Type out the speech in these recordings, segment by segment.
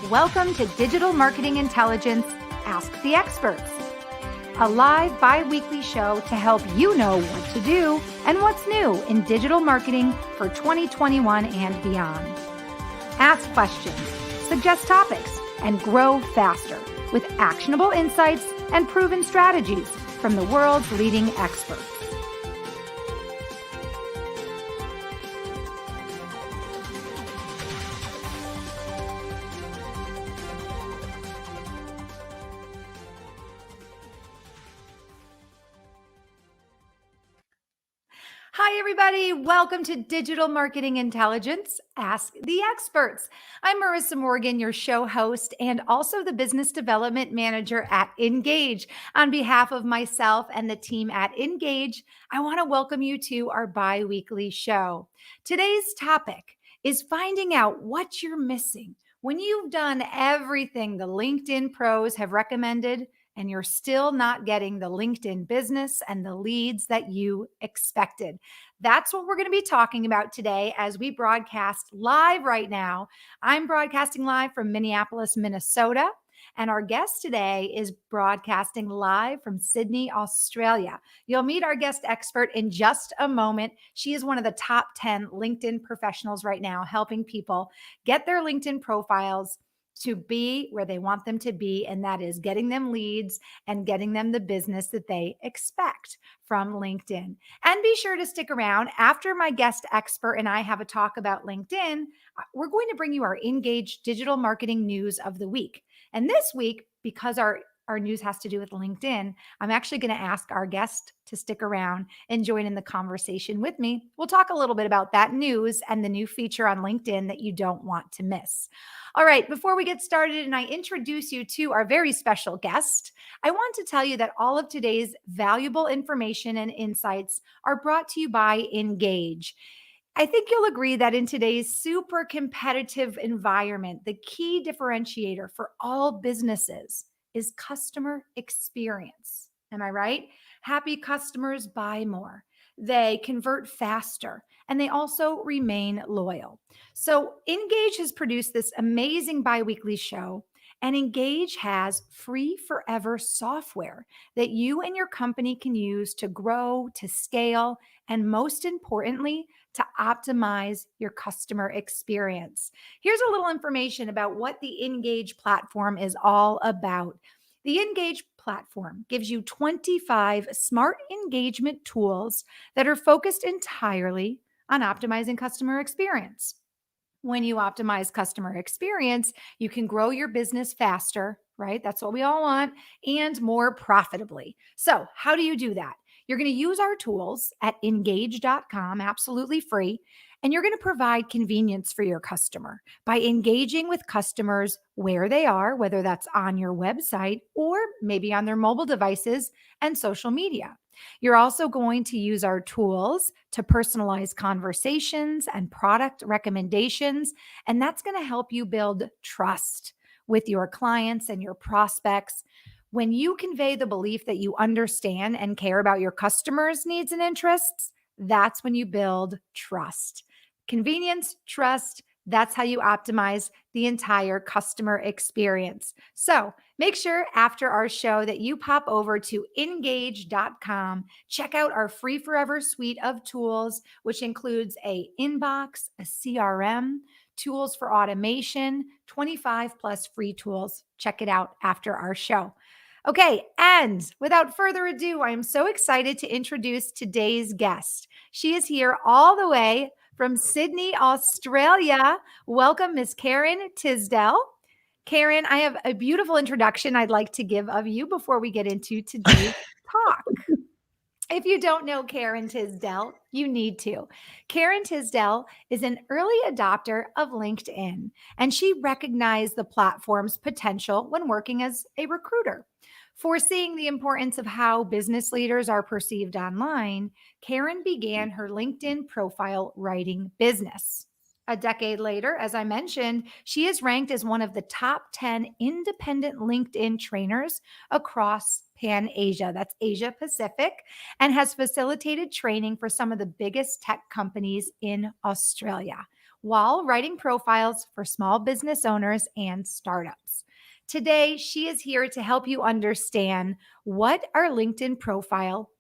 Welcome to Digital Marketing Intelligence Ask the Experts, a live bi-weekly show to help you know what to do and what's new in digital marketing for 2021 and beyond. Ask questions, suggest topics, and grow faster with actionable insights and proven strategies from the world's leading experts. Hi, everybody. Welcome to Digital Marketing Intelligence Ask the Experts. I'm Marissa Morgan, your show host, and also the Business Development Manager at Engage. On behalf of myself and the team at Engage, I want to welcome you to our bi-weekly show. Today's topic is finding out what you're missing when you've done everything the LinkedIn pros have recommended and you're still not getting the LinkedIn business and the leads that you expected. That's what we're going to be talking about today as we broadcast live right now. I'm broadcasting live from Minneapolis, Minnesota, and our guest today is broadcasting live from Sydney, Australia. You'll meet our guest expert in just a moment. She is one of the top 10 LinkedIn professionals right now, helping people get their LinkedIn profiles to be where they want them to be, and that is getting them leads and getting them the business that they expect from LinkedIn. And be sure to stick around. After my guest expert and I have a talk about LinkedIn, we're going to bring you our Engage digital marketing news of the week. And this week, because our news has to do with LinkedIn, I'm actually going to ask our guest to stick around and join in the conversation with me. We'll talk a little bit about that news and the new feature on LinkedIn that you don't want to miss. All right, before we get started and I introduce you to our very special guest, I want to tell you that all of today's valuable information and insights are brought to you by Engage. I think you'll agree that in today's super competitive environment, the key differentiator for all businesses is customer experience. Am I right? Happy customers buy more. They convert faster, and they also remain loyal. So Engage has produced this amazing bi-weekly show, and Engage has free forever software that you and your company can use to grow, to scale, and most importantly, to optimize your customer experience. Here's a little information about what the Engage platform is all about. The Engage platform gives you 25 smart engagement tools that are focused entirely on optimizing customer experience. When you optimize customer experience, you can grow your business faster, right? That's what we all want, and more profitably. So, how do you do that? You're going to use our tools at engage.com, absolutely free, and you're going to provide convenience for your customer by engaging with customers where they are, whether that's on your website or maybe on their mobile devices and social media. You're also going to use our tools to personalize conversations and product recommendations, and that's going to help you build trust with your clients and your prospects. When you convey the belief that you understand and care about your customers' needs and interests, that's when you build trust. Convenience, trust, that's how you optimize the entire customer experience. So make sure after our show that you pop over to engage.com, check out our free forever suite of tools, which includes a inbox, a CRM, tools for automation, 25 plus free tools. Check it out after our show. Okay, and without further ado, I am so excited to introduce today's guest. She is here all the way from Sydney, Australia. Welcome, Miss Karen Tisdell. Karen, I have a beautiful introduction I'd like to give of you before we get into today's talk. If you don't know Karen Tisdell, you need to. Karen Tisdell is an early adopter of LinkedIn, and she recognized the platform's potential when working as a recruiter. Foreseeing the importance of how business leaders are perceived online, Karen began her LinkedIn profile writing business. A decade later, as I mentioned, she is ranked as one of the top 10 independent LinkedIn trainers across Pan Asia, that's Asia Pacific, and has facilitated training for some of the biggest tech companies in Australia. while writing profiles for small business owners and startups. Today, she is here to help you understand what our LinkedIn profile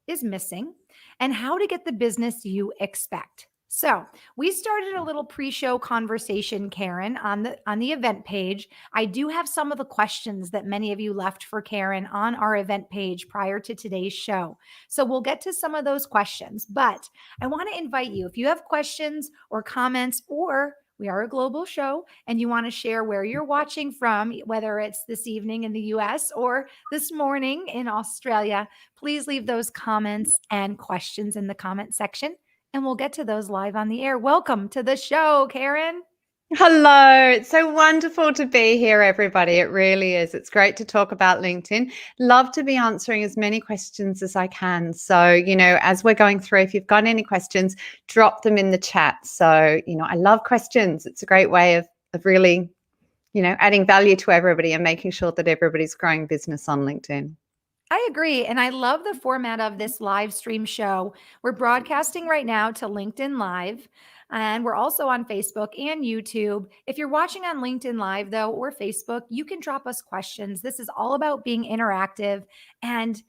is missing and how to get the business you expect. So, we started a little pre-show conversation, Karen, on the event page. I do have some of the questions that many of you left for Karen on our event page prior to today's show. So, we'll get to some of those questions, but I want to invite you, if you have questions or comments, or we are a global show and you want to share where you're watching from, whether it's this evening in the US or this morning in Australia, please leave those comments and questions in the comment section and we'll get to those live on the air. Welcome to the show, Karen. Hello. It's so wonderful to be here, everybody. It really is. It's great to talk about LinkedIn. Love to be answering as many questions as I can. So, as we're going through, if you've got any questions, drop them in the chat. So, I love questions. It's a great way of really, adding value to everybody and making sure that everybody's growing business on LinkedIn. I agree. And I love the format of this live stream show. We're broadcasting right now to LinkedIn Live, and we're also on Facebook and YouTube. If you're watching on LinkedIn Live, though, or Facebook, you can drop us questions. This is all about being interactive. And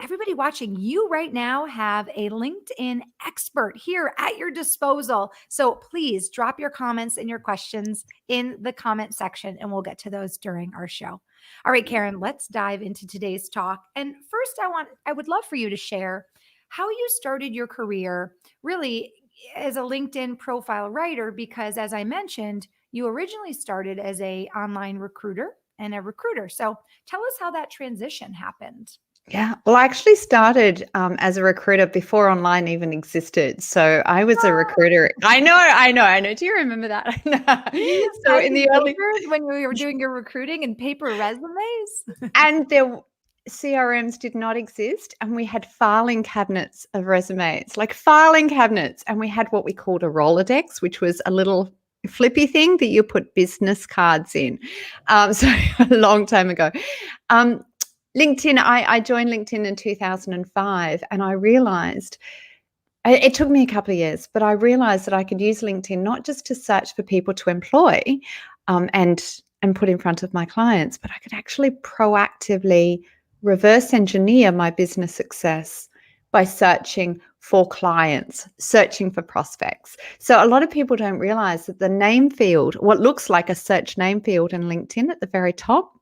everybody watching, you right now have a LinkedIn expert here at your disposal. So please drop your comments and your questions in the comment section, and we'll get to those during our show. All right, Karen, let's dive into today's talk. And first, I would love for you to share how you started your career really as a LinkedIn profile writer, because as I mentioned, you originally started as a online recruiter and a recruiter. So tell us how that transition happened. Yeah, well, I actually started as a recruiter before online even existed. So I was a recruiter. I know. Do you remember that? So in the early when you were doing your recruiting and paper resumes, and CRMs did not exist, and we had filing cabinets of resumes, like filing cabinets, and we had what we called a Rolodex, which was a little flippy thing that you put business cards in. So a long time ago. LinkedIn, I joined LinkedIn in 2005, and I realized it took me a couple of years, but I realized that I could use LinkedIn not just to search for people to employ and put in front of my clients, but I could actually proactively reverse engineer my business success by searching for clients, searching for prospects. So a lot of people don't realize that the name field, what looks like a search name field in LinkedIn at the very top,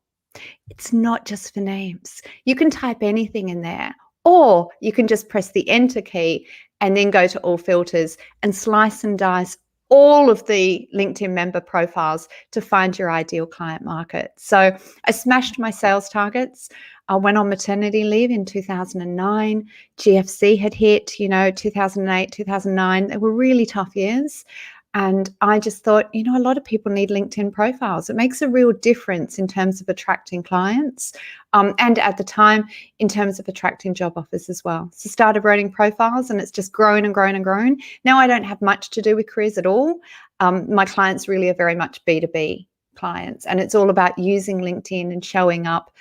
it's not just for names. You can type anything in there, or you can just press the enter key and then go to all filters and slice and dice all of the LinkedIn member profiles to find your ideal client market. So I smashed my sales targets. I went on maternity leave in 2009. GFC had hit, 2008, 2009. They were really tough years. And I just thought, a lot of people need LinkedIn profiles. It makes a real difference in terms of attracting clients and at the time in terms of attracting job offers as well. So started writing profiles, and it's just grown and grown and grown. Now I don't have much to do with careers at all. My clients really are very much B2B clients, and it's all about using LinkedIn and showing up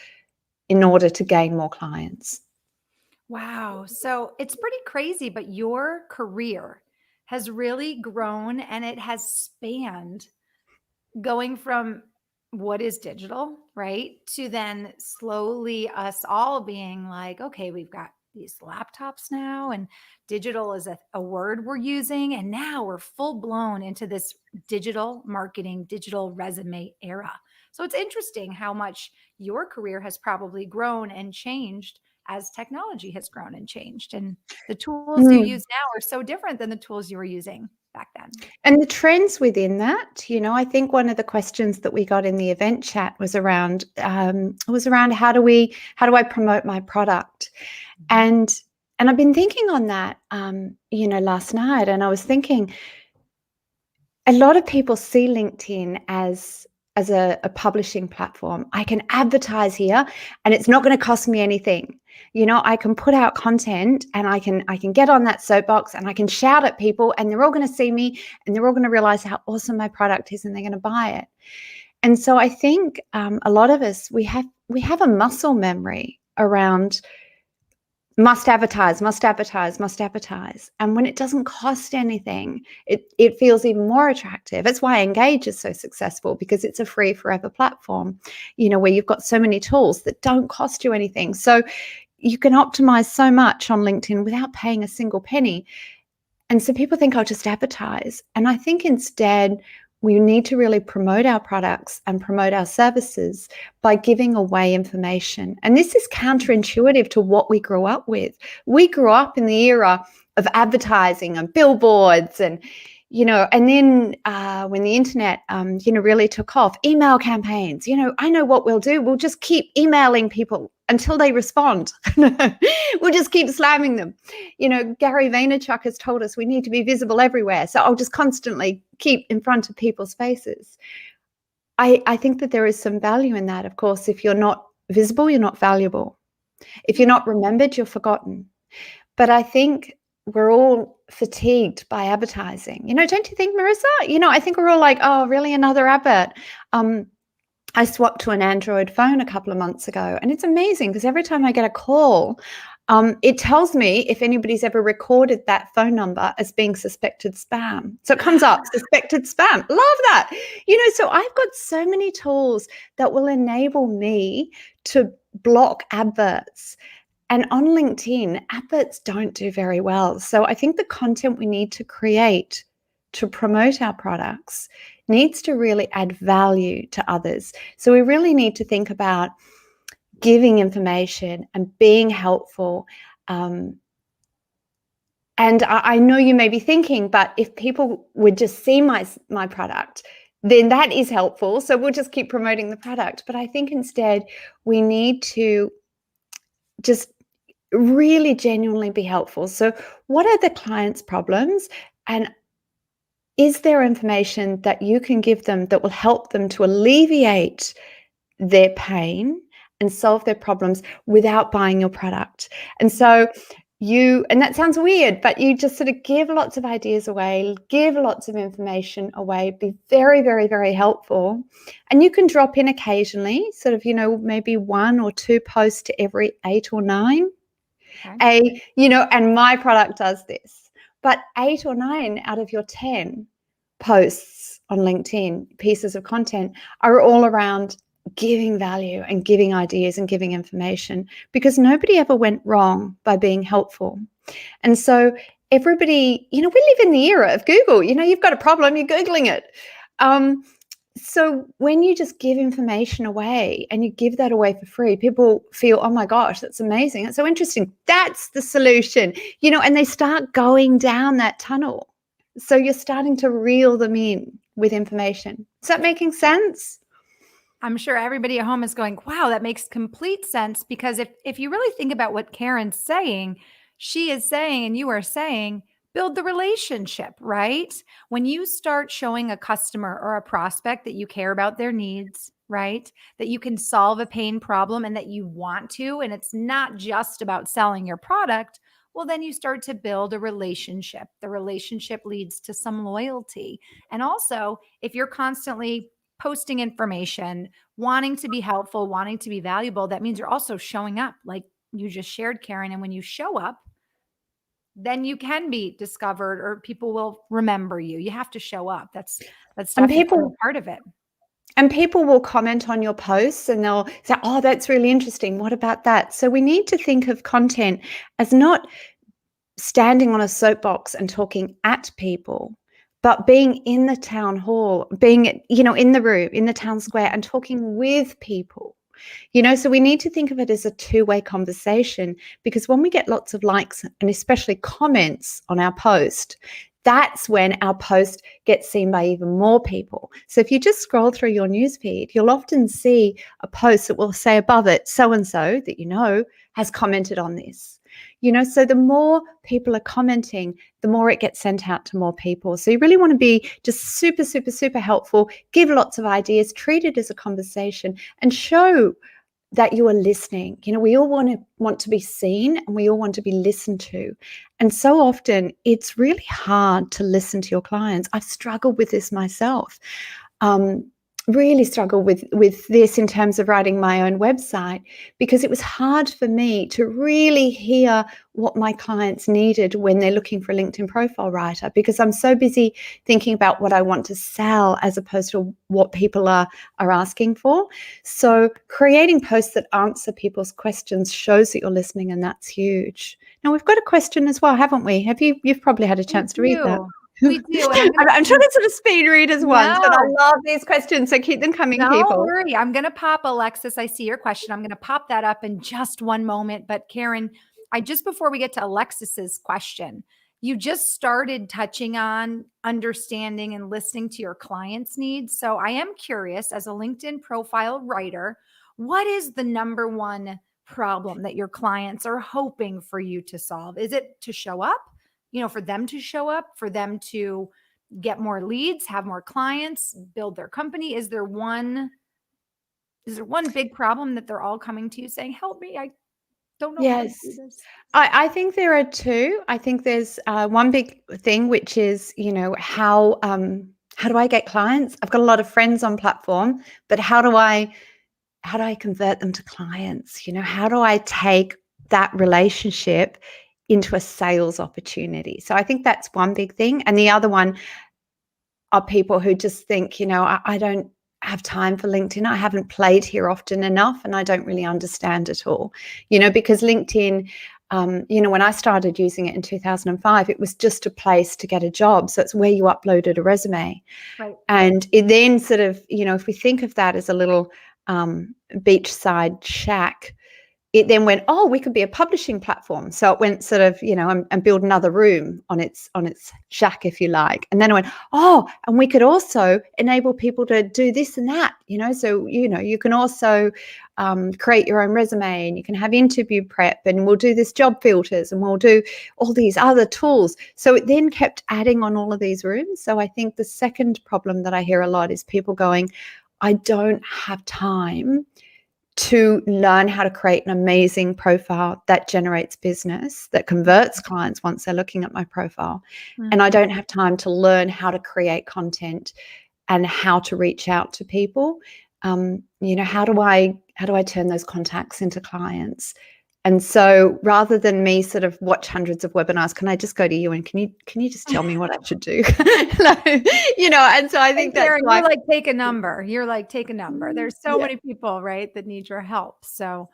in order to gain more clients. Wow. So it's pretty crazy, but your career has really grown and it has spanned going from what is digital, right? To then slowly us all being like, okay, we've got these laptops now and digital is a word we're using. And now we're full blown into this digital marketing, digital resume era. So it's interesting how much your career has probably grown and changed as technology has grown and changed. And the tools you use now are so different than the tools you were using back then. And the trends within that, I think one of the questions that we got in the event chat was around how do I promote my product? And I've been thinking on that, last night, and I was thinking a lot of people see LinkedIn as a publishing platform. I can advertise here and it's not going to cost me anything. I can put out content and I can get on that soapbox and I can shout at people and they're all going to see me and they're all going to realize how awesome my product is and they're going to buy it. And so I think a lot of us, we have a muscle memory around must advertise, must advertise, must advertise. And when it doesn't cost anything, it feels even more attractive. That's why Engage is so successful, because it's a free forever platform, where you've got so many tools that don't cost you anything. So you can optimize so much on LinkedIn without paying a single penny. And so people think I'll just advertise. And I think instead we need to really promote our products and promote our services by giving away information. And this is counterintuitive to what we grew up with. We grew up in the era of advertising and billboards and and then when the internet, really took off, email campaigns, I know what we'll do. We'll just keep emailing people until they respond. We'll just keep slamming them. Gary Vaynerchuk has told us we need to be visible everywhere. So I'll just constantly keep in front of people's faces. I think that there is some value in that. Of course, if you're not visible, you're not valuable. If you're not remembered, you're forgotten. But I think we're all fatigued by advertising. Don't you think, Marissa? I think we're all like, oh, really, another advert? I swapped to an Android phone a couple of months ago, and it's amazing because every time I get a call, it tells me if anybody's ever recorded that phone number as being suspected spam. So it comes up, suspected spam. Love that. So I've got so many tools that will enable me to block adverts. And on LinkedIn, adverts don't do very well. So I think the content we need to create to promote our products needs to really add value to others. So we really need to think about giving information and being helpful. And I know you may be thinking, but if people would just see my product, then that is helpful. So we'll just keep promoting the product. But I think instead we need to just really genuinely be helpful. So what are the client's problems, and is there information that you can give them that will help them to alleviate their pain and solve their problems without buying your product? And so and that sounds weird, but you just sort of give lots of ideas away, give lots of information away, be very, very, very helpful. And you can drop in occasionally, sort of, maybe 1 or 2 posts to every 8 or 9. Okay. And my product does this. But 8 or 9 out of your 10 posts on LinkedIn, pieces of content, are all around giving value and giving ideas and giving information, because nobody ever went wrong by being helpful. And so everybody, we live in the era of Google. You've got a problem, you're Googling it. So when you just give information away and you give that away for free, people feel, oh my gosh, that's amazing. That's so interesting. That's the solution, and they start going down that tunnel. So you're starting to reel them in with information. Is that making sense? I'm sure everybody at home is going, wow, that makes complete sense. Because if you really think about what Karen's saying, she is saying, and you are saying, build the relationship, right? When you start showing a customer or a prospect that you care about their needs, right? That you can solve a pain problem and that you want to, and it's not just about selling your product, well, then you start to build a relationship. The relationship leads to some loyalty. And also, if you're constantly posting information, wanting to be helpful, wanting to be valuable, that means you're also showing up like you just shared, Karen. And when you show up, then you can be discovered, or people will remember you. You have to show up. That's definitely part of it. And people will comment on your posts and they'll say, oh, that's really interesting. What about that? So we need to think of content as not standing on a soapbox and talking at people, but being in the town hall, being, in the room, in the town square, and talking with people. So we need to think of it as a two-way conversation, because when we get lots of likes and especially comments on our post, that's when our post gets seen by even more people. So if you just scroll through your newsfeed, you'll often see a post that will say above it, so-and-so that has commented on this. So the more people are commenting, the more it gets sent out to more people. So you really want to be just super, super, super helpful, give lots of ideas, treat it as a conversation, and show that you are listening. We all want to be seen, and we all want to be listened to. And so often it's really hard to listen to your clients. I've struggled with this myself. really struggled with this in terms of writing my own website, because it was hard for me to really hear what my clients needed when they're looking for a LinkedIn profile writer, because I'm so busy thinking about what I want to sell as opposed to what people are asking for. So creating posts that answer people's questions shows that you're listening, and that's huge. Now we've got a question as well, haven't we? You've probably had a chance to read that. We do. And I'm trying to sort of speed read as once, but I No. love these questions, so keep them coming, Don't people. worry. I'm going to pop Alexis. I see your question. I'm going to pop that up in just one moment. But Karen, before we get to Alexis's question, you just started touching on understanding and listening to your clients' needs. So I am curious, as a LinkedIn profile writer, what is the number one problem that your clients are hoping for you to solve? Is it to show up? For them to show up, for them to get more leads, have more clients, build their company? Is there one big problem that they're all coming to you saying, help me, I don't know how to do this? I think there are two. I think there's one big thing, which is, how do I get clients? I've got a lot of friends on platform, but how do I convert them to clients? How do I take that relationship into a sales opportunity? So I think that's one big thing. And the other one are people who just think, I don't have time for LinkedIn. I haven't played here often enough, and I don't really understand it all, because LinkedIn, when I started using it in 2005, it was just a place to get a job. So it's where you uploaded a resume. Right. And it then sort of, if we think of that as a little beachside shack, it then went, we could be a publishing platform. So it went sort of, and build another room on its shack, if you like. And then it went, and we could also enable people to do this and that, so, you can also create your own resume, and you can have interview prep, and we'll do this job filters, and we'll do all these other tools. So it then kept adding on all of these rooms. So I think the second problem that I hear a lot is people going, I don't have time to learn how to create an amazing profile that generates business, that converts clients once they're looking at my profile. Mm-hmm. And I don't have time to learn how to create content and how to reach out to people. How do I turn those contacts into clients? And so rather than me sort of watch hundreds of webinars, can I just go to you and can you just tell me what I should do? And so I think that's Karen, you're like, take a number. There's so many people, right, that need your help. So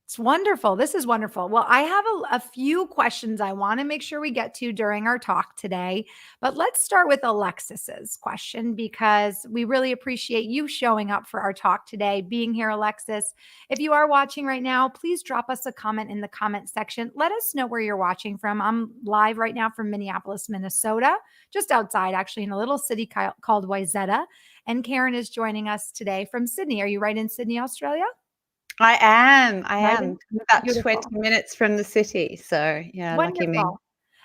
it's wonderful. This is wonderful. Well, I have a few questions I want to make sure we get to during our talk today, but let's start with Alexis's question, because we really appreciate you showing up for our talk today, being here, Alexis. If you are watching right now, please drop us a comment in the comment section. Let us know where you're watching from. I'm live right now from Minneapolis, Minnesota, just outside, actually, in a little city called Wayzata. And Karen is joining us today from Sydney. Are you right in Sydney, Australia? I am. I'm about 20 minutes from the city. So yeah, wonderful. Lucky me.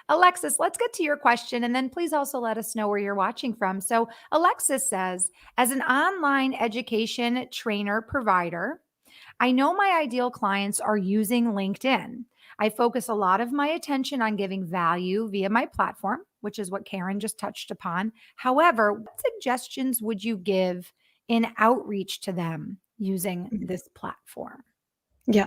Alexis, let's get to your question, and then please also let us know where you're watching from. So Alexis says, as an online education trainer provider, I know my ideal clients are using LinkedIn. I focus a lot of my attention on giving value via my platform, which is what Karen just touched upon. However, what suggestions would you give in outreach to them using this platform? Yeah,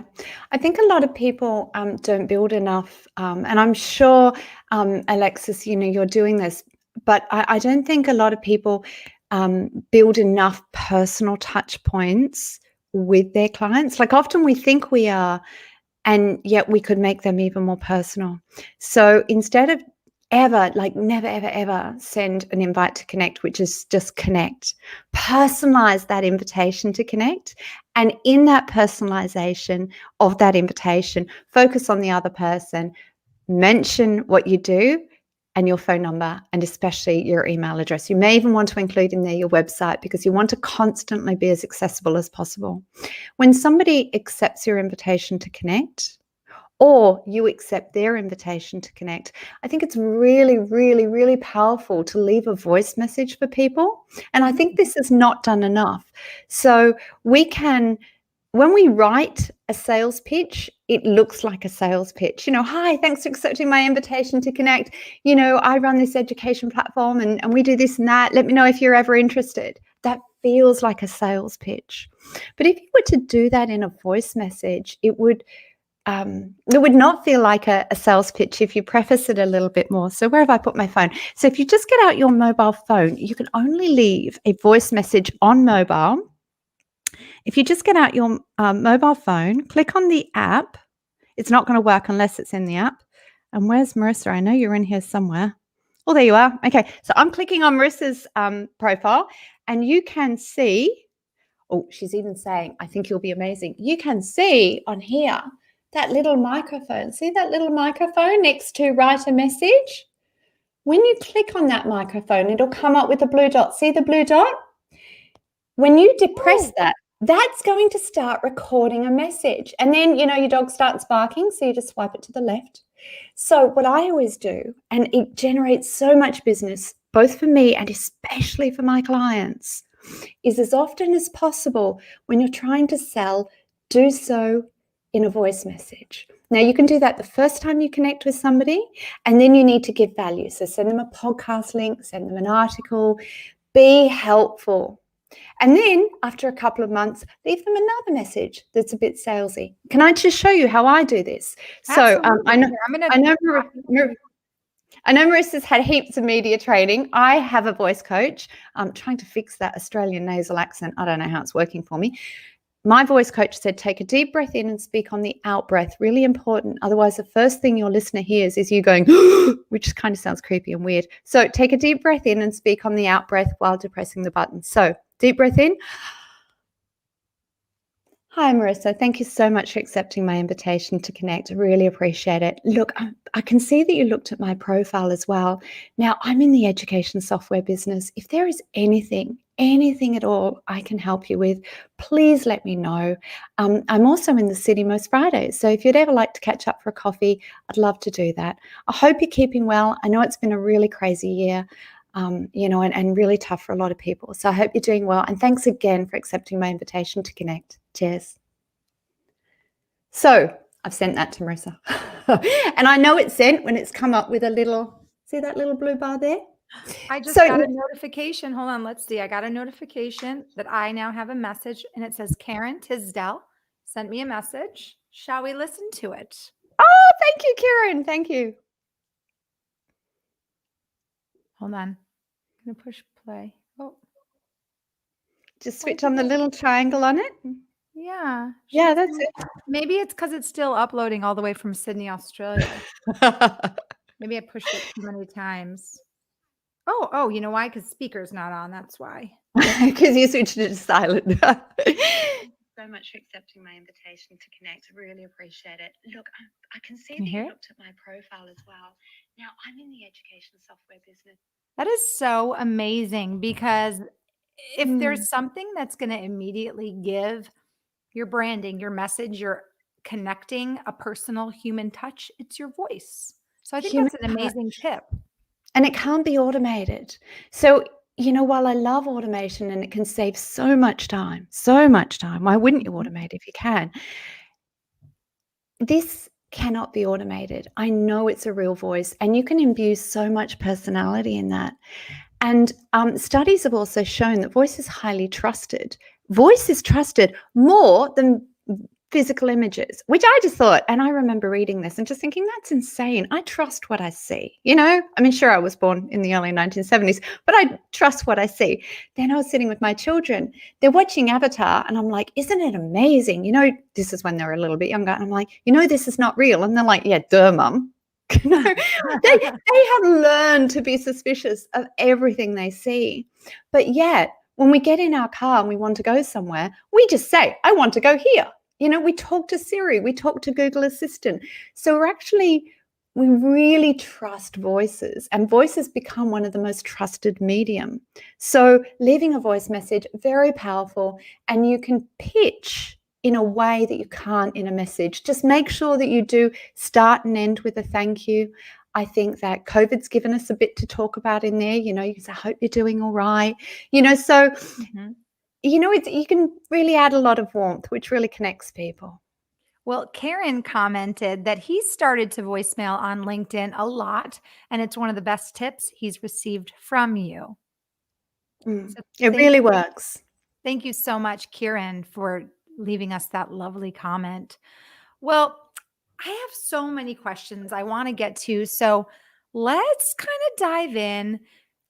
I think a lot of people don't build enough, and I'm sure, Alexis, you're doing this, but I don't think a lot of people build enough personal touch points with their clients. Like often we think we are, and yet we could make them even more personal. So instead of never, ever, ever send an invite to connect, which is just connect, personalize that invitation to connect. And in that personalization of that invitation, focus on the other person, mention what you do and your phone number, and especially your email address. You may even want to include in there your website, because you want to constantly be as accessible as possible. When somebody accepts your invitation to connect, or you accept their invitation to connect, I think it's really, really, really powerful to leave a voice message for people. And I think this is not done enough. So we can when we write a sales pitch, it looks like a sales pitch. Hi, thanks for accepting my invitation to connect. I run this education platform and we do this and that. Let me know if you're ever interested. That feels like a sales pitch. But if you were to do that in a voice message, it would not feel like a sales pitch if you preface it a little bit more. So where have I put my phone? So if you just get out your mobile phone, you can only leave a voice message on mobile. If you just get out your mobile phone, click on the app. It's not going to work unless it's in the app. And where's Marissa? I know you're in here somewhere. Oh, there you are. Okay, so I'm clicking on Marissa's profile, and you can see, oh, she's even saying, I think you'll be amazing. You can see on here that little microphone. See that little microphone next to write a message? When you click on that microphone, it'll come up with a blue dot. See the blue dot? When you depress that, that's going to start recording a message. And then, your dog starts barking, so you just swipe it to the left. So what I always do, and it generates so much business, both for me and especially for my clients, is as often as possible when you're trying to sell, do so in a voice message. Now, you can do that the first time you connect with somebody, and then you need to give value. So send them a podcast link, send them an article, be helpful. And then after a couple of months, leave them another message that's a bit salesy. Can I just show you how I do this? Absolutely. So I know Marissa's had heaps of media training. I have a voice coach. I'm trying to fix that Australian nasal accent. I don't know how it's working for me. My voice coach said, take a deep breath in and speak on the out breath. Really important. Otherwise, the first thing your listener hears is you going, which kind of sounds creepy and weird. So take a deep breath in and speak on the out breath while depressing the button. So deep breath in. Hi, Marissa. Thank you so much for accepting my invitation to connect. I really appreciate it. Look, I can see that you looked at my profile as well. Now, I'm in the education software business. If there is anything at all I can help you with, please let me know. I'm also in the city most Fridays. So if you'd ever like to catch up for a coffee, I'd love to do that. I hope you're keeping well. I know it's been a really crazy year. And really tough for a lot of people. So I hope you're doing well. And thanks again for accepting my invitation to connect. Cheers. So I've sent that to Marissa. And I know it's sent when it's come up with a little, see that little blue bar there? I just got a notification. Hold on. Let's see. I got a notification that I now have a message, and it says Karen Tisdale sent me a message. Shall we listen to it? Oh, thank you, Karen. Thank you. Hold on. I'm going to push play. Oh. Just switch on the little triangle on it. Yeah. Yeah, that's it. Maybe it's because it's still uploading all the way from Sydney, Australia. Maybe I pushed it too many times. Oh, you know why? Because speaker's not on. That's why. Because you switched it to silent. So much for accepting my invitation to connect. I really appreciate it. Look, I can see that you looked at my profile as well. Now, I'm in the education software business. That is so amazing, because if there's something that's going to immediately give your branding, your message, your connecting a personal human touch, it's your voice. So I think that's an amazing tip. And it can't be automated. So, while I love automation and it can save so much time, why wouldn't you automate if you can? This cannot be automated. I know it's a real voice, and you can imbue so much personality in that. And studies have also shown that voice is highly trusted. Voice is trusted more than physical images, which I just thought, and I remember reading this and just thinking, that's insane. I trust what I see. Sure, I was born in the early 1970s, but I trust what I see. Then I was sitting with my children. They're watching Avatar, and I'm like, isn't it amazing? This is when they were a little bit younger. And I'm like, this is not real. And they're like, yeah, duh, mum. They have learned to be suspicious of everything they see. But yet, when we get in our car and we want to go somewhere, we just say, I want to go here. We talk to Siri, we talk to Google Assistant. So we really trust voices, and voices become one of the most trusted medium. So leaving a voice message, very powerful, and you can pitch in a way that you can't in a message. Just make sure that you do start and end with a thank you. I think that COVID's given us a bit to talk about in there, because I hope you're doing all right. So you can really add a lot of warmth, which really connects people. Well, Karen commented that he started to voicemail on LinkedIn a lot, and it's one of the best tips he's received from you. So It thank really works. thank you so much, Kieran, for leaving us that lovely comment. Well, I have so many questions I want to get to. So let's kind of dive in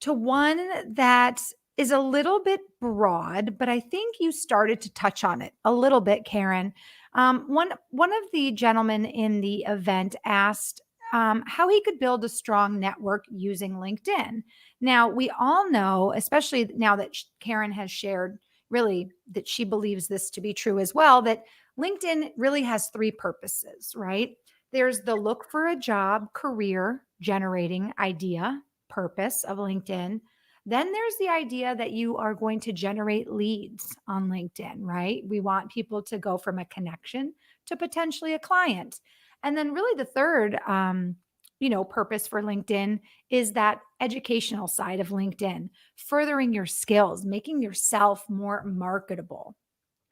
to one that is a little bit broad, but I think you started to touch on it a little bit, Karen. One of the gentlemen in the event asked how he could build a strong network using LinkedIn. Now, we all know, especially now that Karen has shared really that she believes this to be true as well, that LinkedIn really has three purposes, right? There's the look for a job, career generating idea, purpose of LinkedIn. Then there's the idea that you are going to generate leads on LinkedIn, right? We want people to go from a connection to potentially a client. And then really the third purpose for LinkedIn is that educational side of LinkedIn, furthering your skills, making yourself more marketable.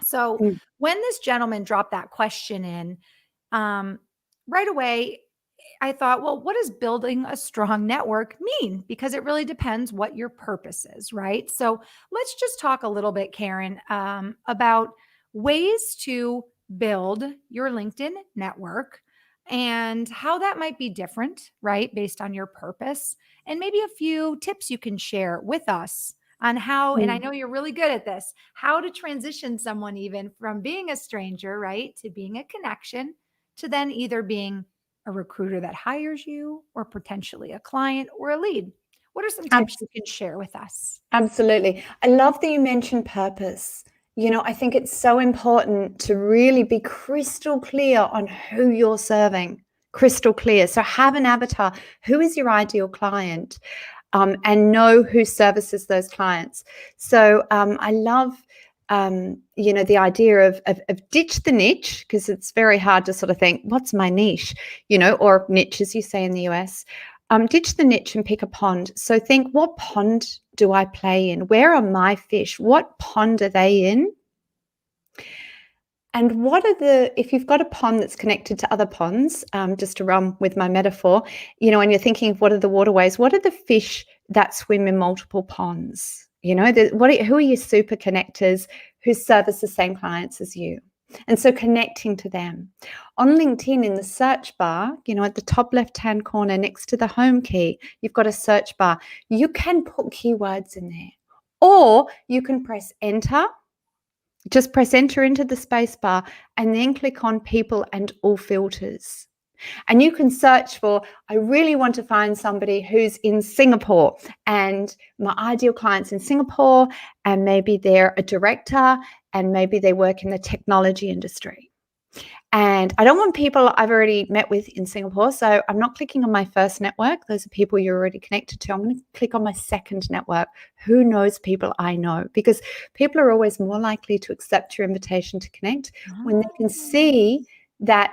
So Mm. when this gentleman dropped that question in, um, right away, I thought, well, what does building a strong network mean? Because it really depends what your purpose is, right? So let's just talk a little bit, Karen, about ways to build your LinkedIn network and how that might be different, right? Based on your purpose, and maybe a few tips you can share with us on how, and I Mm. know you're really good at this, how to transition someone even from being a stranger, right, to being a connection, to then either being a recruiter that hires you or potentially a client or a lead. What are some tips Abs- you can share with us? Absolutely. I love that you mentioned purpose. I think it's so important to really be crystal clear on who you're serving, crystal clear. So have an avatar. Who is your ideal client? And know who services those clients. So I love, the idea of ditch the niche, because it's very hard to sort of think, what's my niche, or niche, as you say in the US. Ditch the niche and pick a pond. So think, what pond do I play in? Where are my fish? What pond are they in? And if you've got a pond that's connected to other ponds, just to run with my metaphor, and you're thinking of what are the waterways, what are the fish that swim in multiple ponds? Who are your super connectors who service the same clients as you? And so connecting to them. On LinkedIn, in the search bar, at the top left-hand corner next to the home key, you've got a search bar. You can put keywords in there, or you can press enter. Just press enter into the space bar and then click on people and all filters. And you can search for, I really want to find somebody who's in Singapore, and my ideal client's in Singapore, and maybe they're a director, and maybe they work in the technology industry. And I don't want people I've already met with in Singapore. So I'm not clicking on my first network. Those are people you're already connected to. I'm going to click on my second network. Who knows people I know? Because people are always more likely to accept your invitation to connect when they can see that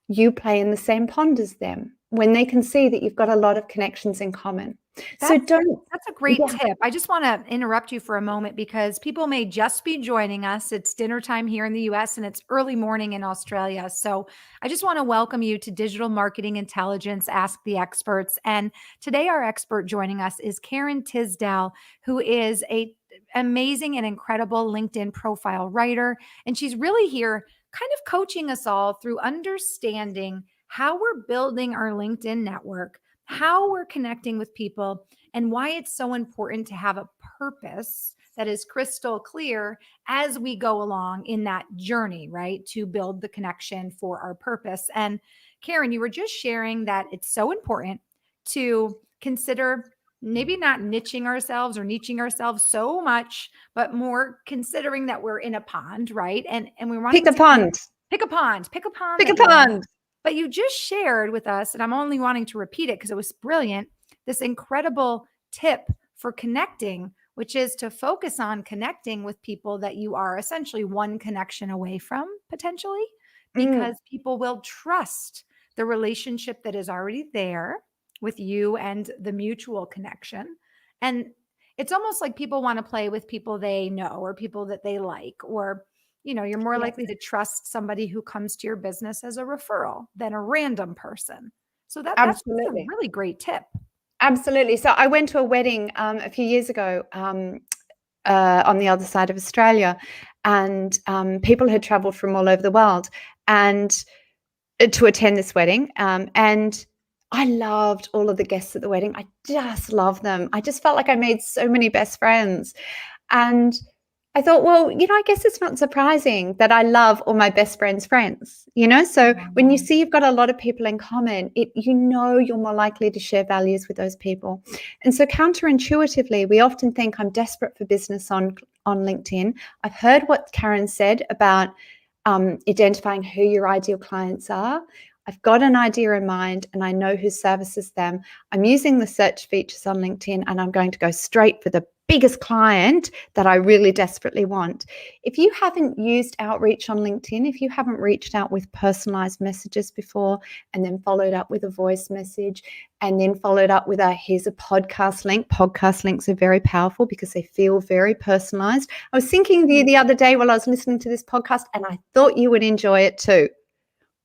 you play in the same pond as them, when they can see that you've got a lot of connections in common. So That's don't, that's a great yeah. tip. I just want to interrupt you for a moment because people may just be joining us. It's dinner time here in the US and it's early morning in Australia. So I just want to welcome you to Digital Marketing Intelligence Ask the Experts. And today our expert joining us is Karen Tisdale, who is a amazing and incredible LinkedIn profile writer, and she's really here kind of coaching us all through understanding how we're building our LinkedIn network, how we're connecting with people, and why it's so important to have a purpose that is crystal clear as we go along in that journey, right? To build the connection for our purpose. And Karen, you were just sharing that it's so important to consider maybe not niching ourselves or niching ourselves so much, but more considering that we're in a pond, right? And we're wanting Pick a to kind of pond. pick a pond Pick a that you're in. pond. But you just shared with us, and I'm only wanting to repeat it because it was brilliant, this incredible tip for connecting, which is to focus on connecting with people that you are essentially one connection away from potentially, Mm. because people will trust the relationship that is already there with you and the mutual connection. And it's almost like people want to play with people they know or people that they like, or, you're more Yes. likely to trust somebody who comes to your business as a referral than a random person. So that's just a Absolutely. really great tip. Absolutely. So I went to a wedding a few years ago on the other side of Australia, and people had traveled from all over the world and to attend this wedding. And I loved all of the guests at the wedding. I just love them. I just felt like I made so many best friends. And I thought, well, I guess it's not surprising that I love all my best friends' friends, So when you see you've got a lot of people in common, you're more likely to share values with those people. And so counterintuitively, we often think I'm desperate for business on LinkedIn. I've heard what Karen said about identifying who your ideal clients are. I've got an idea in mind and I know who services them. I'm using the search features on LinkedIn and I'm going to go straight for the biggest client that I really desperately want. If you haven't used outreach on LinkedIn, if you haven't reached out with personalized messages before and then followed up with a voice message and then followed up with here's a podcast link. Podcast links are very powerful because they feel very personalized. I was thinking of you the other day while I was listening to this podcast and I thought you would enjoy it too.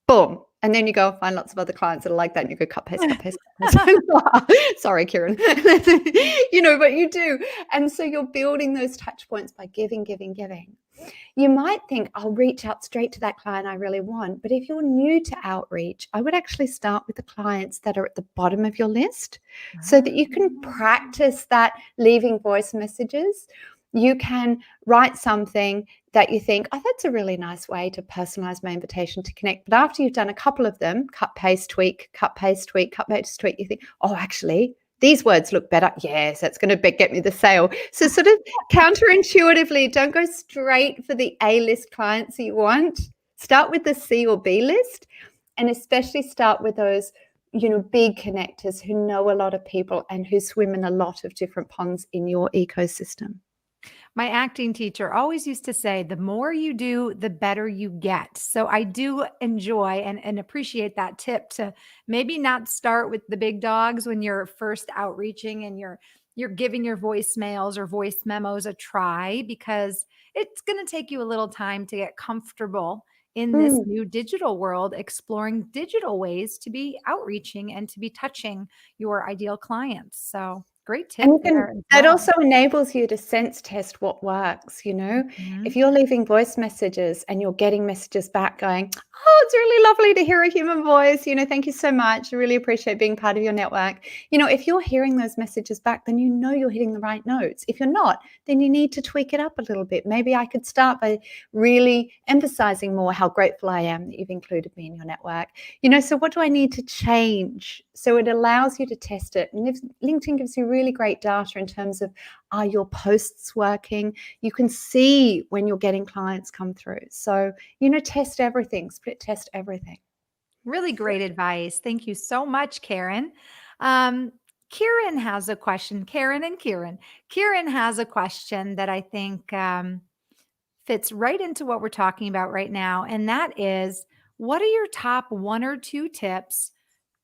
Boom. And then you go and find lots of other clients that are like that and you go cut, paste, cut, paste, cut, paste. Sorry, Kieran. But you do. And so you're building those touch points by giving. You might think, I'll reach out straight to that client I really want. But if you're new to outreach, I would actually start with the clients that are at the bottom of your list so that you can practice that leaving voice messages. You can write something that you think, oh, that's a really nice way to personalize my invitation to connect. But after you've done a couple of them, cut, paste, tweak, you think, oh, actually, these words look better. Yes, that's going to get me the sale. So sort of counterintuitively, don't go straight for the A-list clients that you want. Start with the C or B list, and especially start with those big connectors who know a lot of people and who swim in a lot of different ponds in your ecosystem. My acting teacher always used to say, the more you do, the better you get. So I do enjoy and appreciate that tip to maybe not start with the big dogs when you're first outreaching and you're giving your voicemails or voice memos a try, because it's going to take you a little time to get comfortable in this new digital world, exploring digital ways to be outreaching and to be touching your ideal clients. So great tip there. That also enables you to sense test what works, If you're leaving voice messages and you're getting messages back going, oh, it's really lovely to hear a human voice, thank you so much. I really appreciate being part of your network. If you're hearing those messages back, then you're hitting the right notes. If you're not, then you need to tweak it up a little bit. Maybe I could start by really emphasizing more how grateful I am that you've included me in your network. So what do I need to change? So it allows you to test it. And if LinkedIn gives you really great data in terms of, are your posts working? You can see when you're getting clients come through. So, test everything, split test everything. Really great advice. Thank you so much, Karen. Kieran has a question. Karen has a question that I think fits right into what we're talking about right now. And that is, what are your top 1 or 2 tips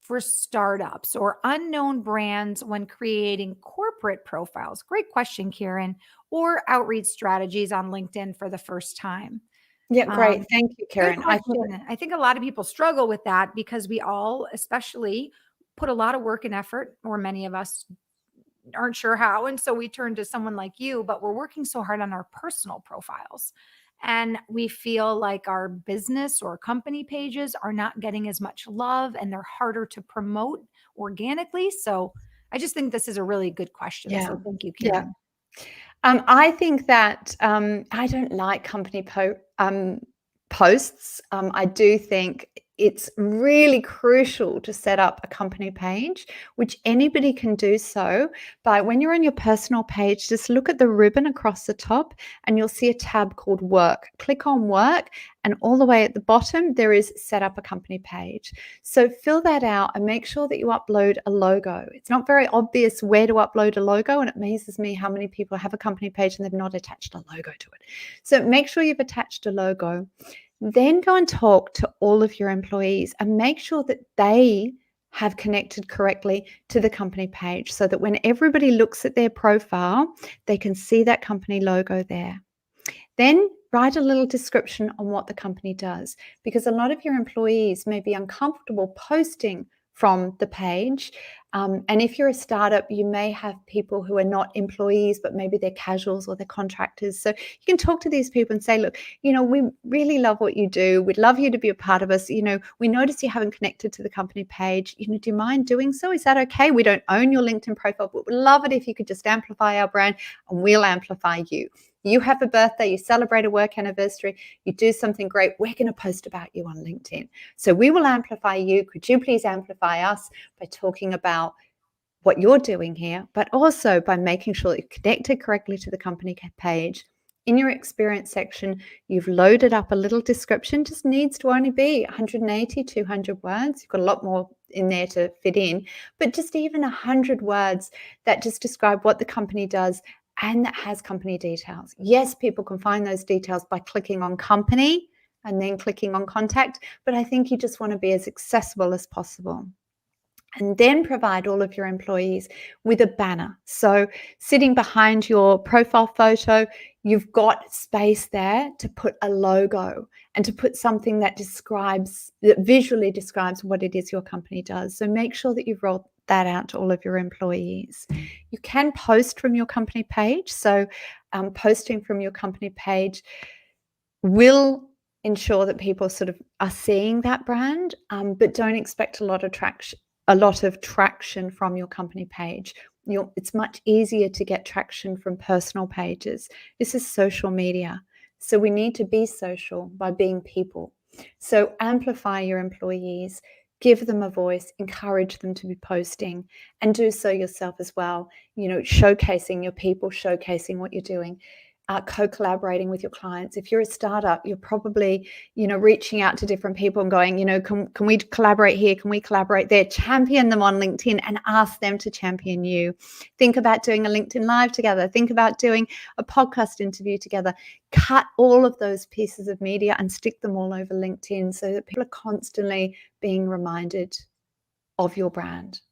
for startups or unknown brands when creating corporate profiles? Great question, Kieran. Or outreach strategies on LinkedIn for the first time? Yeah, great. Thank you, Karen. I think a lot of people struggle with that because we all, especially, put a lot of work and effort, or many of us aren't sure how. And so we turn to someone like you, but we're working so hard on our personal profiles. And we feel like our business or company pages are not getting as much love and they're harder to promote organically. So I just think this is a really good question. Yeah. So thank you, Karen. Yeah. I think that I don't like company posts. I do think it's really crucial to set up a company page, which anybody can do so. But when you're on your personal page, just look at the ribbon across the top and you'll see a tab called work. Click on work, and all the way at the bottom, there is set up a company page. So fill that out and make sure that you upload a logo. It's not very obvious where to upload a logo, and it amazes me how many people have a company page and they've not attached a logo to it. So make sure you've attached a logo. Then go and talk to all of your employees and make sure that they have connected correctly to the company page so that when everybody looks at their profile, they can see that company logo there. Then write a little description on what the company does, because a lot of your employees may be uncomfortable posting from the page. And if you're a startup, you may have people who are not employees, but maybe they're casuals or they're contractors. So you can talk to these people and say, look, we really love what you do. We'd love you to be a part of us. We notice you haven't connected to the company page. Do you mind doing so? Is that okay? We don't own your LinkedIn profile, but we'd love it if you could just amplify our brand, and we'll amplify you. You have a birthday, you celebrate a work anniversary, you do something great, we're going to post about you on LinkedIn. So we will amplify you. Could you please amplify us by talking about what you're doing here, but also by making sure that you're connected correctly to the company page. In your experience section, you've loaded up a little description, just needs to only be 180, 200 words. You've got a lot more in there to fit in, but just even 100 words that just describe what the company does and that has company details. Yes, people can find those details by clicking on company and then clicking on contact, but I think you just want to be as accessible as possible. And then provide all of your employees with a banner. So sitting behind your profile photo, you've got space there to put a logo and to put something that visually describes what it is your company does. So make sure that you've rolled that out to all of your employees. You can post from your company page. So posting from your company page will ensure that people sort of are seeing that brand, but don't expect a lot of traction from your company page. It's much easier to get traction from personal pages. This is social media. So we need to be social by being people. So amplify your employees, give them a voice, encourage them to be posting, and do so yourself as well. Showcasing your people, showcasing what you're doing. Co-collaborating with your clients. If you're a startup, you're probably, reaching out to different people and going, can we collaborate here? Can we collaborate there? Champion them on LinkedIn and ask them to champion you. Think about doing a LinkedIn Live together. Think about doing a podcast interview together. Cut all of those pieces of media and stick them all over LinkedIn so that people are constantly being reminded of your brand.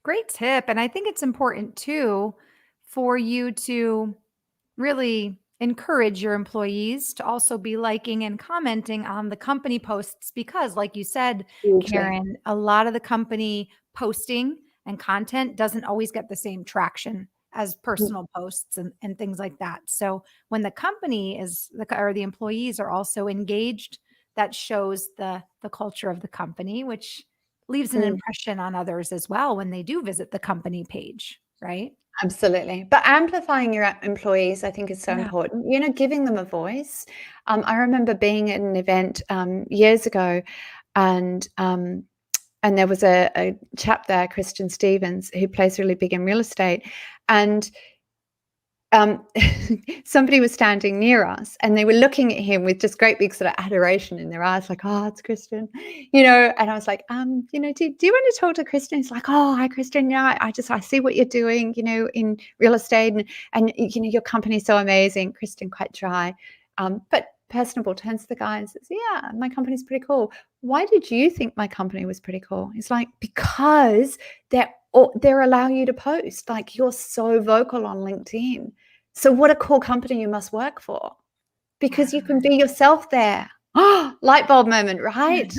Great tip. And I think it's important too for you to really encourage your employees to also be liking and commenting on the company posts, because like you said, Karen, a lot of the company posting and content doesn't always get the same traction as personal posts and things like that. So when the company or the employees are also engaged, that shows the culture of the company, which leaves an impression on others as well when they do visit the company page, right? Absolutely. But amplifying your employees, I think, is so important. Giving them a voice. I remember being at an event years ago, and there was a chap there, Christian Stevens, who plays really big in real estate. And somebody was standing near us and they were looking at him with just great big sort of adoration in their eyes, like, oh, it's Christian, and I was like, do you want to talk to Christian? He's like, oh, hi, Christian. Yeah, I see what you're doing, in real estate, and your company's so amazing. Christian, quite dry, but personable, turns to the guy and says, yeah, my company's pretty cool. Why did you think my company was pretty cool? He's like, because they're allowing you to post. Like, you're so vocal on LinkedIn. So what a cool company you must work for, because you can be yourself there. Oh, light bulb moment, right?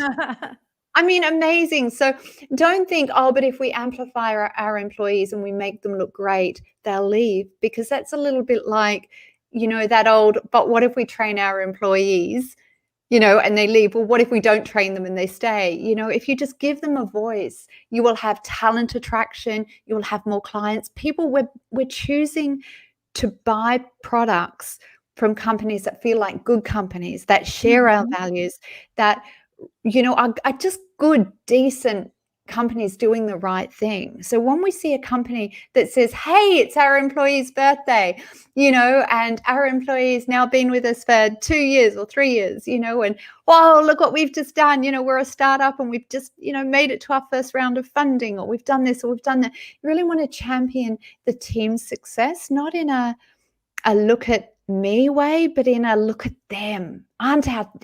I mean, amazing. So don't think, oh, but if we amplify our employees and we make them look great, they'll leave, because that's a little bit like, that old, but what if we train our employees, and they leave? Well, what if we don't train them and they stay? If you just give them a voice, you will have talent attraction. You will have more clients. We're choosing to buy products from companies that feel like good companies, that share our values, that, are just good, decent companies doing the right thing. So when we see a company that says, hey, it's our employee's birthday, and our employee's now been with us for 2 years or 3 years, and whoa, look what we've just done, we're a startup and we've just, made it to our first round of funding, or we've done this or we've done that. You really want to champion the team's success, not in a look at me way, but in a look at them.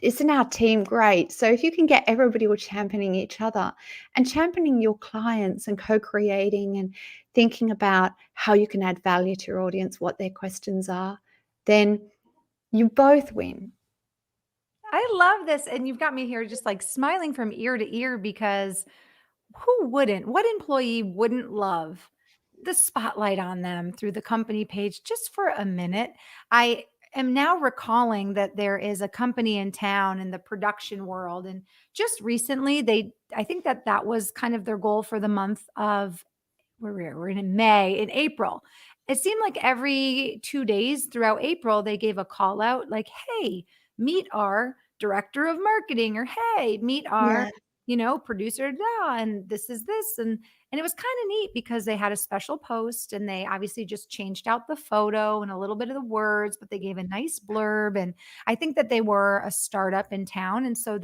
Isn't our team great? So if you can get everybody all championing each other and championing your clients and co-creating and thinking about how you can add value to your audience, what their questions are, then you both win. I love this. And you've got me here just like smiling from ear to ear because who wouldn't? What employee wouldn't love the spotlight on them through the company page just for a minute? I am now recalling that there is a company in town in the production world. And just recently, I think that was kind of their goal for the month of, we're in May, in April. It seemed like every 2 days throughout April, they gave a call out like, hey, meet our director of marketing, or hey, meet our, Yeah. producer, and this is this. And it was kind of neat because they had a special post and they obviously just changed out the photo and a little bit of the words, but they gave a nice blurb. And I think that they were a startup in town. And so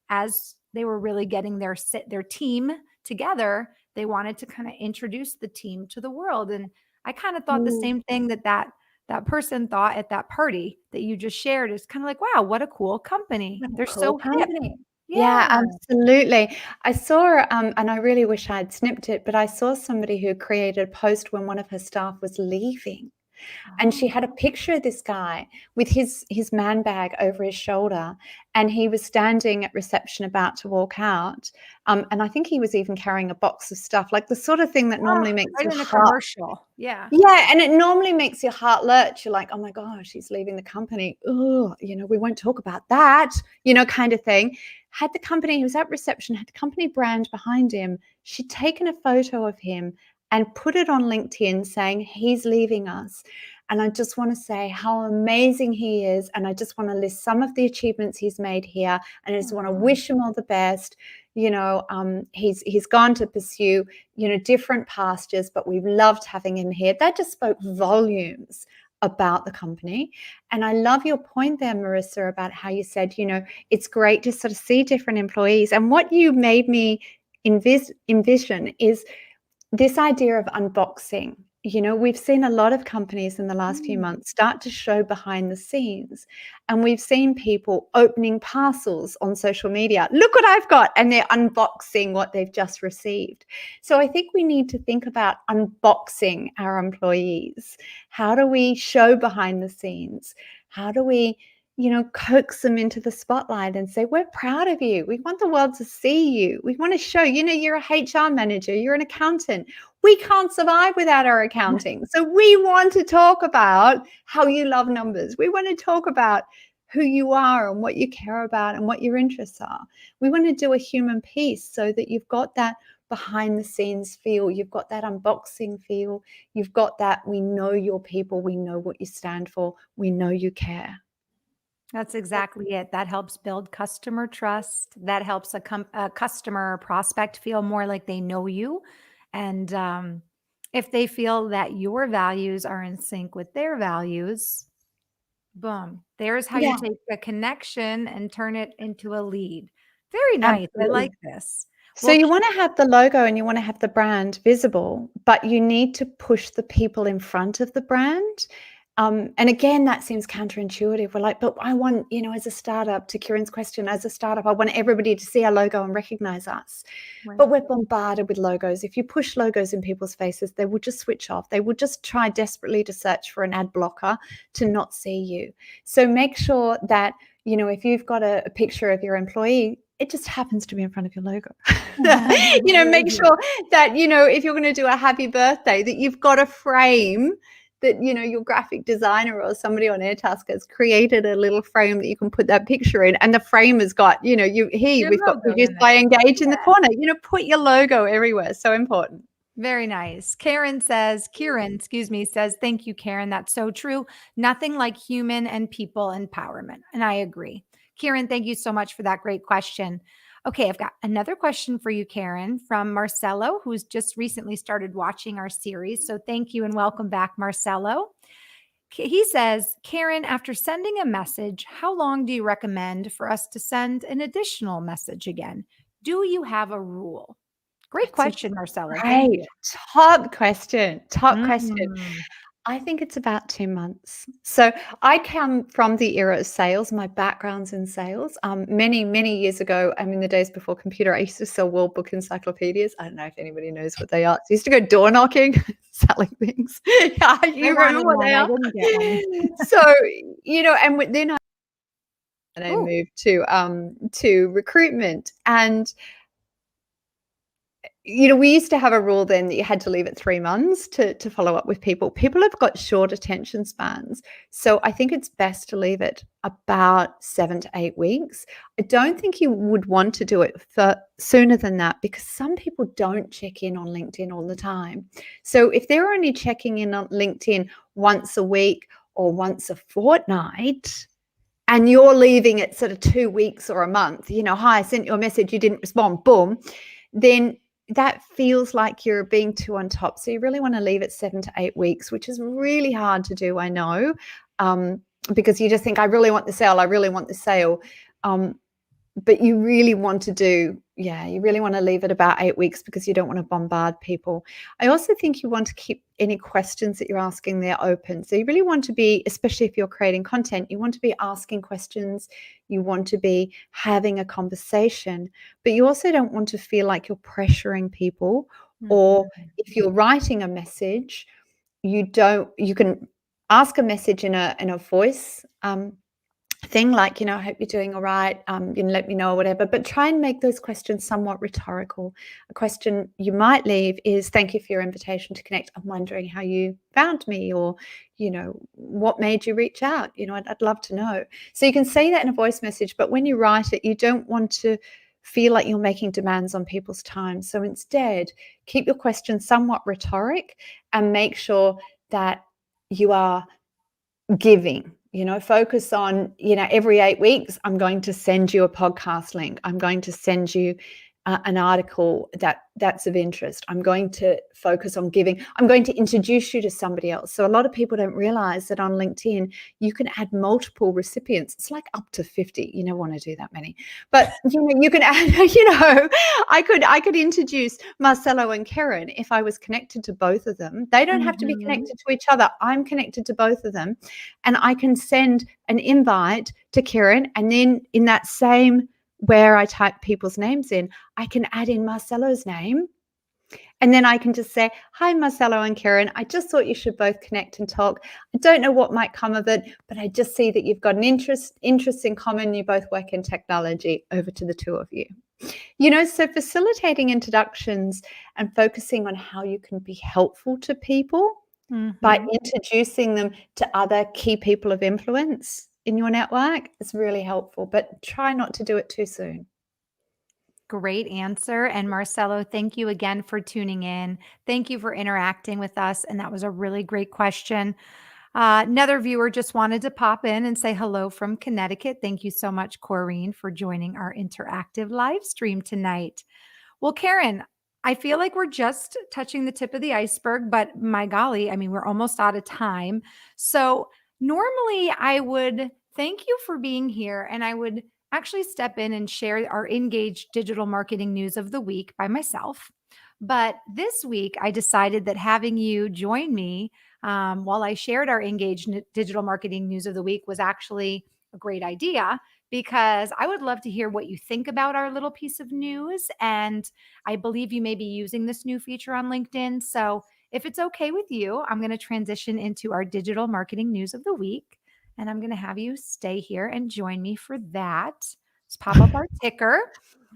as they were really getting their team together, they wanted to kind of introduce the team to the world. And I kind of thought the Mm. same thing that person thought at that party that you just shared, is kind of like, wow, what a cool company. What a They're cool so hip. company. Yeah. Yeah, absolutely. I saw, and I really wish I'd snipped it, but I saw somebody who created a post when one of her staff was leaving. And she Oh, had a picture of this guy with his man bag over his shoulder, and he was standing at reception about to walk out. And I think he was even carrying a box of stuff, like the sort of thing that oh, normally makes right your in a heart. commercial. Yeah. Yeah, and it normally makes your heart lurch. You're like, "Oh my gosh, he's leaving the company. Oh, we won't talk about that," kind of thing. Had the company, he was at reception, had the company brand behind him. She'd taken a photo of him and put it on LinkedIn saying, "He's leaving us." And I just want to say how amazing he is. And I just want to list some of the achievements he's made here. And I just want to wish him all the best. He's gone to pursue different pastures, but we've loved having him here. That just spoke volumes about the company. And I love your point there, Marissa, about how you said, it's great to sort of see different employees. And what you made me envision is this idea of unboxing. We've seen a lot of companies in the last few Mm. months start to show behind the scenes, and we've seen people opening parcels on social media. Look what I've got, and they're unboxing what they've just received. So I think we need to think about unboxing our employees. How do we show behind the scenes? How do we coax them into the spotlight and say, we're proud of you. We want the world to see you. We want to show, you're a HR manager, you're an accountant. We can't survive without our accounting. So we want to talk about how you love numbers. We want to talk about who you are and what you care about and what your interests are. We want to do a human piece so that you've got that behind the scenes feel, you've got that unboxing feel, you've got that we know your people, we know what you stand for, we know you care. That's exactly it. That helps build customer trust. That helps a customer prospect feel more like they know you. And if they feel that your values are in sync with their values, boom, there's how you Yeah, take a connection and turn it into a lead. Very nice. I absolutely. like this. So Well, you want to have the logo and you want to have the brand visible, but you need to push the people in front of the brand. And again, that seems counterintuitive. We're like, but I want, as a startup, to Kieran's question, as a startup, I want everybody to see our logo and recognize us. right. But we're bombarded with logos. If you push logos in people's faces, they will just switch off. They will just try desperately to search for an ad blocker to not see you. So make sure that, if you've got a picture of your employee, it just happens to be in front of your logo. Make sure that, if you're going to do a happy birthday, that you've got a frame that, your graphic designer or somebody on Airtasker has created a little frame that you can put that picture in. And the frame has got, Your we've got logo produced in by there. Engage in the Yeah. corner. Put your logo everywhere. So important. Very nice. Kieran, excuse me, says, thank you, Karen. That's so true. Nothing like human and people empowerment. And I agree. Kieran, thank you so much for that great question. Okay, I've got another question for you, Karen, from Marcelo, who's just recently started watching our series. So thank you and welcome back, Marcelo. He says, Karen, after sending a message, how long do you recommend for us to send an additional message again? Do you have a rule? Great That's a question, Marcelo. Thank great you. top question. Top question. Mm. I think it's about 2 months. So I come from the era of sales. My background's in sales. Many, many years ago, in the days before computer, I used to sell World Book encyclopedias. I don't know if anybody knows what they are. So I used to go door knocking, selling things. Yeah, I you remember wanted what one. they I are? didn't get one. So, then I Ooh. moved to recruitment. And we used to have a rule then that you had to leave it 3 months to follow up with people. People have got short attention spans. So I think it's best to leave it about 7 to 8 weeks. I don't think you would want to do it for sooner than that, because some people don't check in on LinkedIn all the time. So if they're only checking in on LinkedIn once a week or once a fortnight, and you're leaving it sort of 2 weeks or a month, hi, I sent you a message, you didn't respond, boom, then that feels like you're being too on top. So you really want to leave it 7 to 8 weeks, which is really hard to do, I know, because you just think, I really want the sale, I really want the sale. But you really want to leave it about 8 weeks, because you don't want to bombard people. I also think you want to keep any questions that you're asking there open. So you really want to be, especially if you're creating content, you want to be asking questions, you want to be having a conversation, but you also don't want to feel like you're pressuring people. Or if you're writing a message, you can ask a message in a voice thing, like, I hope you're doing all right, let me know, or whatever, but try and make those questions somewhat rhetorical. A question you might leave is, thank you for your invitation to connect, I'm wondering how you found me, or what made you reach out, I'd love to know. So you can say that in a voice message, but when you write it, you don't want to feel like you're making demands on people's time. So instead, keep your question somewhat rhetoric, and make sure that you are giving. Focus on, every 8 weeks, I'm going to send you a podcast link, I'm going to send you an article that's of interest, I'm going to focus on giving, I'm going to introduce you to somebody else. So a lot of people don't realize that on LinkedIn you can add multiple recipients. It's like up to 50. You don't want to do that many, but you can add, I could introduce Marcelo and Karen if I was connected to both of them. They don't have to be connected to each other. I'm connected to both of them, and I can send an invite to Karen, and then in that same, where I type people's names in, I can add in Marcelo's name. And then I can just say, hi, Marcelo and Karen, I just thought you should both connect and talk. I don't know what might come of it, but I just see that you've got an interest in common. You both work in technology. Over to the two of you. So facilitating introductions and focusing on how you can be helpful to people by introducing them to other key people of influence in your network is really helpful, but try not to do it too soon. Great answer. And Marcelo, thank you again for tuning in. Thank you for interacting with us. And that was a really great question. Another viewer just wanted to pop in and say hello from Connecticut. Thank you so much, Corrine, for joining our interactive live stream tonight. Well, Karen, I feel like we're just touching the tip of the iceberg, but my golly, I mean, we're almost out of time. So normally I would thank you for being here, and I would actually step in and share our Engage digital marketing news of the week by myself. But this week, I decided that having you join me while I shared our Engage digital marketing news of the week was actually a great idea, because I would love to hear what you think about our little piece of news. And I believe you may be using this new feature on LinkedIn. So if it's okay with you, I'm going to transition into our digital marketing news of the week. And I'm going to have you stay here and join me for that. Let's pop up our ticker.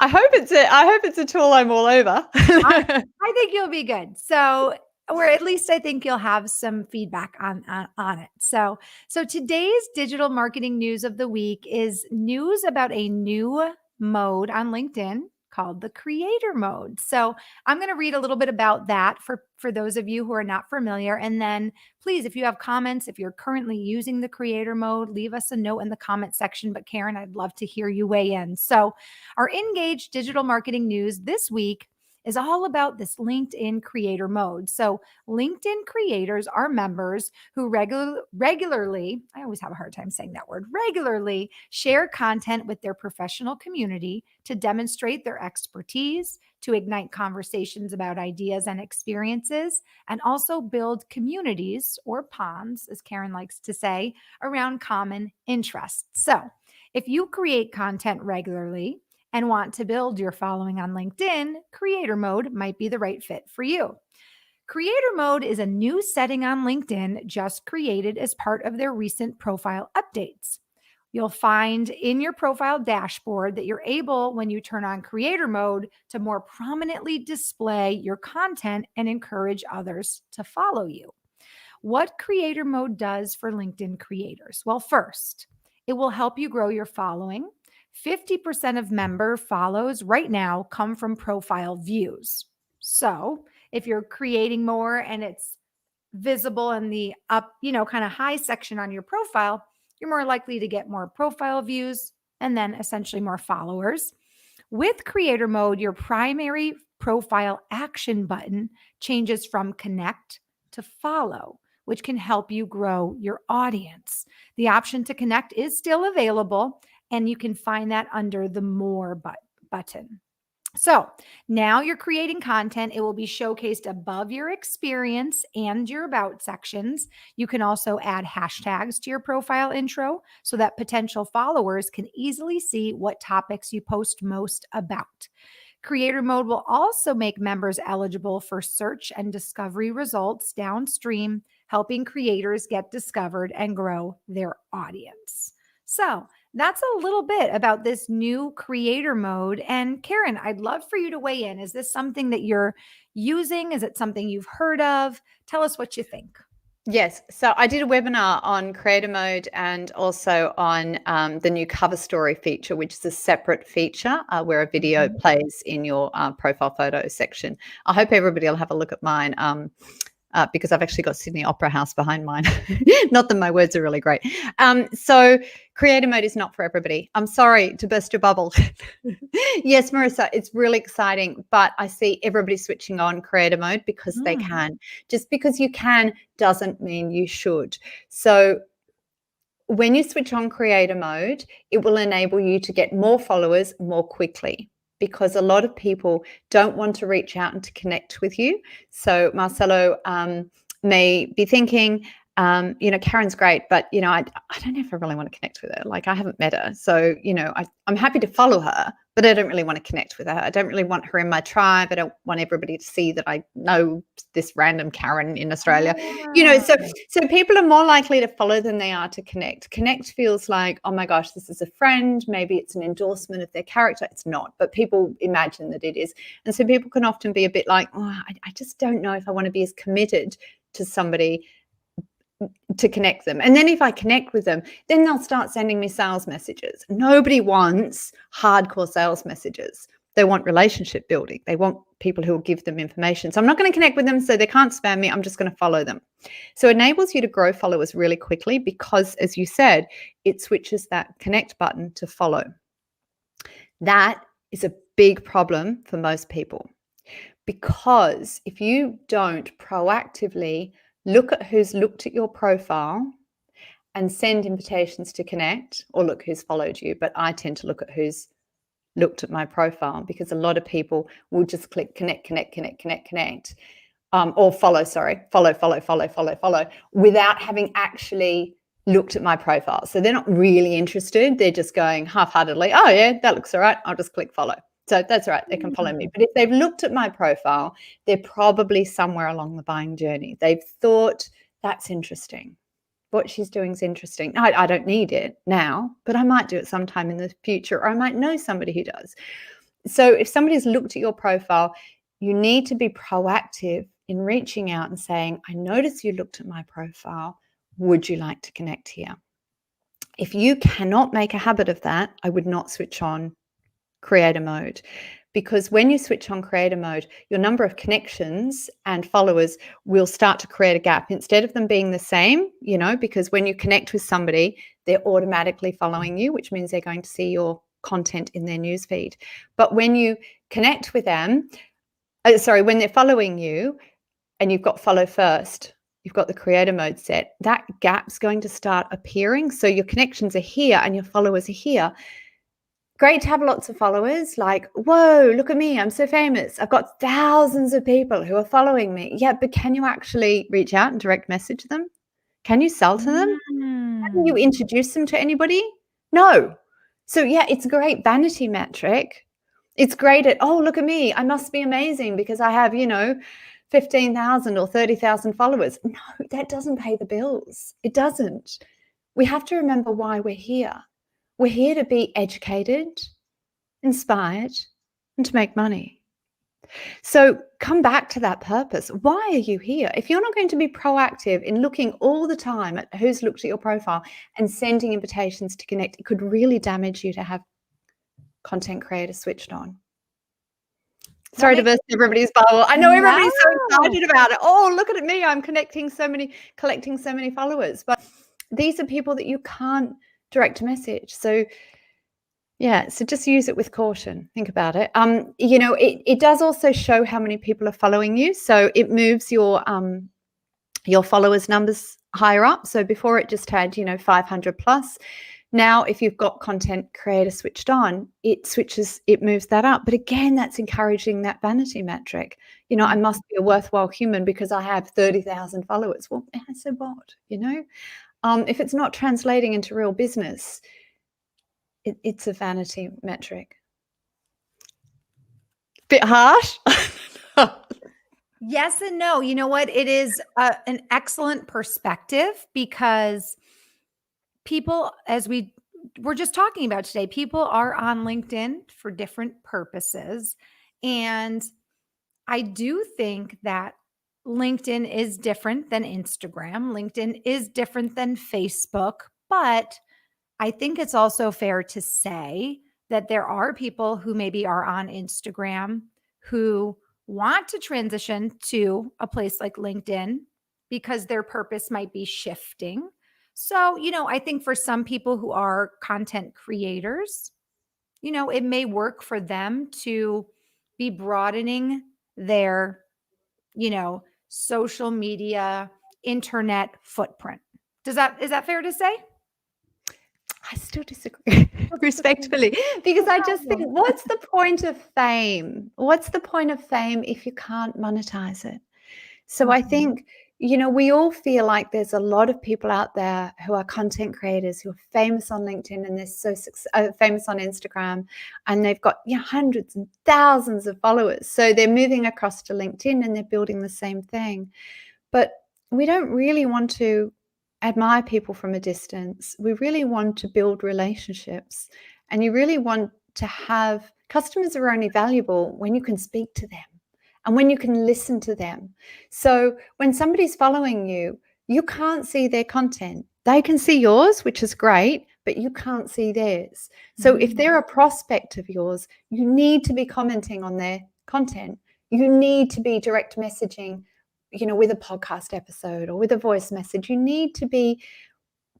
I hope it's a tool I'm all over. I think you'll be good. So, or at least I think you'll have some feedback on it. So today's digital marketing news of the week is news about a new mode on LinkedIn called the creator mode. So I'm going to read a little bit about that for those of you who are not familiar. And then please, if you have comments, if you're currently using the creator mode, leave us a note in the comment section. But Karen, I'd love to hear you weigh in. So our Engage digital marketing news this week is all about this LinkedIn creator mode. So LinkedIn creators are members who regularly, I always have a hard time saying that word, regularly share content with their professional community to demonstrate their expertise, to ignite conversations about ideas and experiences, and also build communities or ponds, as Karen likes to say, around common interests. So if you create content regularly and want to build your following on LinkedIn, creator mode might be the right fit for you. Creator mode is a new setting on LinkedIn just created as part of their recent profile updates. You'll find in your profile dashboard that you're able, when you turn on creator mode, to more prominently display your content and encourage others to follow you. What creator mode does for LinkedIn creators? Well, first, it will help you grow your following. 50% of member follows right now come from profile views. So if you're creating more and it's visible in the up, kind of high section on your profile, you're more likely to get more profile views and then essentially more followers. With creator mode, your primary profile action button changes from connect to follow, which can help you grow your audience. The option to connect is still available, and you can find that under the more button. So now you're creating content. It will be showcased above your experience and your about sections. You can also add hashtags to your profile intro so that potential followers can easily see what topics you post most about. Creator mode will also make members eligible for search and discovery results downstream, helping creators get discovered and grow their audience. So that's a little bit about this new creator mode. And Karen, I'd love for you to weigh in. Is this something that you're using? Is it something you've heard of? Tell us what you think. Yes. So I did a webinar on creator mode and also on the new cover story feature, which is a separate feature where a video plays in your profile photo section. I hope everybody will have a look at mine. Because I've actually got Sydney Opera House behind mine. Not that my words are really great. So creator mode is not for everybody. I'm sorry to burst your bubble. Yes, Marissa, it's really exciting, but I see everybody switching on creator mode because they can. Just because you can doesn't mean you should. So when you switch on creator mode, it will enable you to get more followers more quickly, because a lot of people don't want to reach out and to connect with you. So Marcelo may be thinking, Karen's great, but, I don't know if I really want to connect with her. Like, I haven't met her. So, I'm happy to follow her, but I don't really want to connect with her. I don't really want her in my tribe. I don't want everybody to see that I know this random Karen in Australia. So people are more likely to follow than they are to connect. Connect feels like, oh my gosh, this is a friend. Maybe it's an endorsement of their character. It's not, but people imagine that it is. And so people can often be a bit like, I just don't know if I want to be as committed to somebody to connect them. And then if I connect with them, then they'll start sending me sales messages. Nobody wants hardcore sales messages. They want relationship building. They want people who will give them information. So I'm not going to connect with them so they can't spam me. I'm just going to follow them. So it enables you to grow followers really quickly because, as you said, it switches that connect button to follow. That is a big problem for most people, because if you don't proactively look at who's looked at your profile and send invitations to connect, or look who's followed you, but I tend to look at who's looked at my profile, because a lot of people will just click connect, or follow, without having actually looked at my profile. So they're not really interested. They're just going half-heartedly, oh yeah, that looks all right, I'll just click follow. So that's all right, they can follow me. But if they've looked at my profile, they're probably somewhere along the buying journey. They've thought, that's interesting. What she's doing is interesting. I don't need it now, but I might do it sometime in the future, or I might know somebody who does. So if somebody's looked at your profile, you need to be proactive in reaching out and saying, I noticed you looked at my profile. Would you like to connect here? If you cannot make a habit of that, I would not switch on creator mode, because when you switch on creator mode, your number of connections and followers will start to create a gap instead of them being the same, because when you connect with somebody, they're automatically following you, which means they're going to see your content in their newsfeed. But when you connect with them, when they're following you and you've got follow first, you've got the creator mode set, that gap's going to start appearing. So your connections are here and your followers are here. Great to have lots of followers, like, whoa, look at me, I'm so famous. I've got thousands of people who are following me. Yeah, but can you actually reach out and direct message them? Can you sell to them? Can you introduce them to anybody? No. So yeah, it's a great vanity metric. It's great at, oh, look at me, I must be amazing because I have, 15,000 or 30,000 followers. No, that doesn't pay the bills. It doesn't. We have to remember why we're here. We're here to be educated, inspired, and to make money. So come back to that purpose. Why are you here? If you're not going to be proactive in looking all the time at who's looked at your profile and sending invitations to connect, it could really damage you to have content creators switched on. Sorry to burst everybody's bubble. I know everybody's so excited about it. Oh, look at me. I'm collecting so many followers. But these are people that you can't direct message. So yeah, so just use it with caution. Think about it. It does also show how many people are following you. So it moves your followers numbers higher up. So before it just had, 500 plus. Now, if you've got content creator switched on, it moves that up. But again, that's encouraging that vanity metric. I must be a worthwhile human because I have 30,000 followers. Well, so what, if it's not translating into real business, it's a vanity metric. Bit harsh. Yes and no. You know what? It is an excellent perspective because people, as we're just talking about today, people are on LinkedIn for different purposes. And I do think that LinkedIn is different than Instagram. LinkedIn is different than Facebook, but I think it's also fair to say that there are people who maybe are on Instagram who want to transition to a place like LinkedIn because their purpose might be shifting. So, I think for some people who are content creators, it may work for them to be broadening their, social media, internet footprint. Is that fair to say? I still disagree respectfully, because I just think, what's the point of fame? What's the point of fame if you can't monetize it? So I think, we all feel like there's a lot of people out there who are content creators who are famous on LinkedIn and they're so famous on Instagram, and they've got hundreds and thousands of followers. So they're moving across to LinkedIn and they're building the same thing. But we don't really want to admire people from a distance. We really want to build relationships, and you really want to have customers are only valuable when you can speak to them and when you can listen to them. So when somebody's following you, you can't see their content. They can see yours, which is great, but you can't see theirs. So if they're a prospect of yours, you need to be commenting on their content. You need to be direct messaging, with a podcast episode or with a voice message. You need to be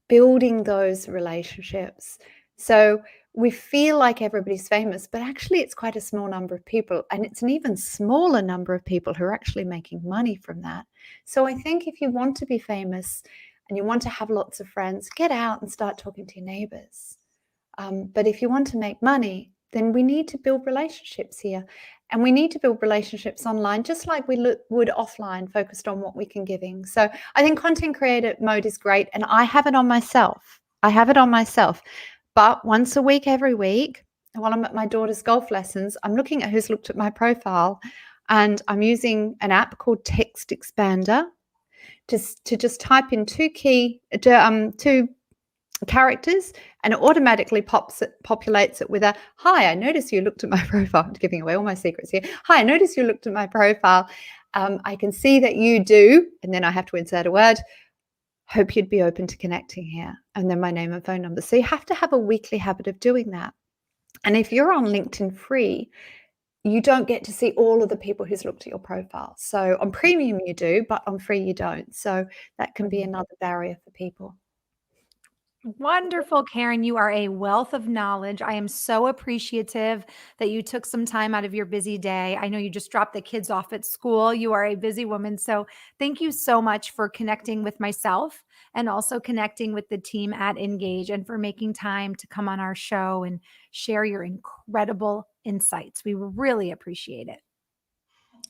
building those relationships. So we feel like everybody's famous, but actually it's quite a small number of people, and it's an even smaller number of people who are actually making money from that. So I think if you want to be famous and you want to have lots of friends, get out and start talking to your neighbors. But if you want to make money, then we need to build relationships here. And we need to build relationships online, just like we would offline, focused on what we can giving. So I think content creator mode is great. And I have it on myself. But once a week, every week, while I'm at my daughter's golf lessons, I'm looking at who's looked at my profile, and I'm using an app called Text Expander to just type in two characters, and it automatically populates it with a, hi, I noticed you looked at my profile. I'm giving away all my secrets here. Hi, I noticed you looked at my profile. I can see that you do, and then I have to insert a word, hope you'd be open to connecting here, and then my name and phone number. So you have to have a weekly habit of doing that. And if you're on LinkedIn free, you don't get to see all of the people who's looked at your profile. So on premium you do, but on free you don't. So that can be another barrier for people. Wonderful, Karen. You are a wealth of knowledge. I am so appreciative that you took some time out of your busy day. I know you just dropped the kids off at school. You are a busy woman. So thank you so much for connecting with myself and also connecting with the team at Engage and for making time to come on our show and share your incredible insights. We really appreciate it.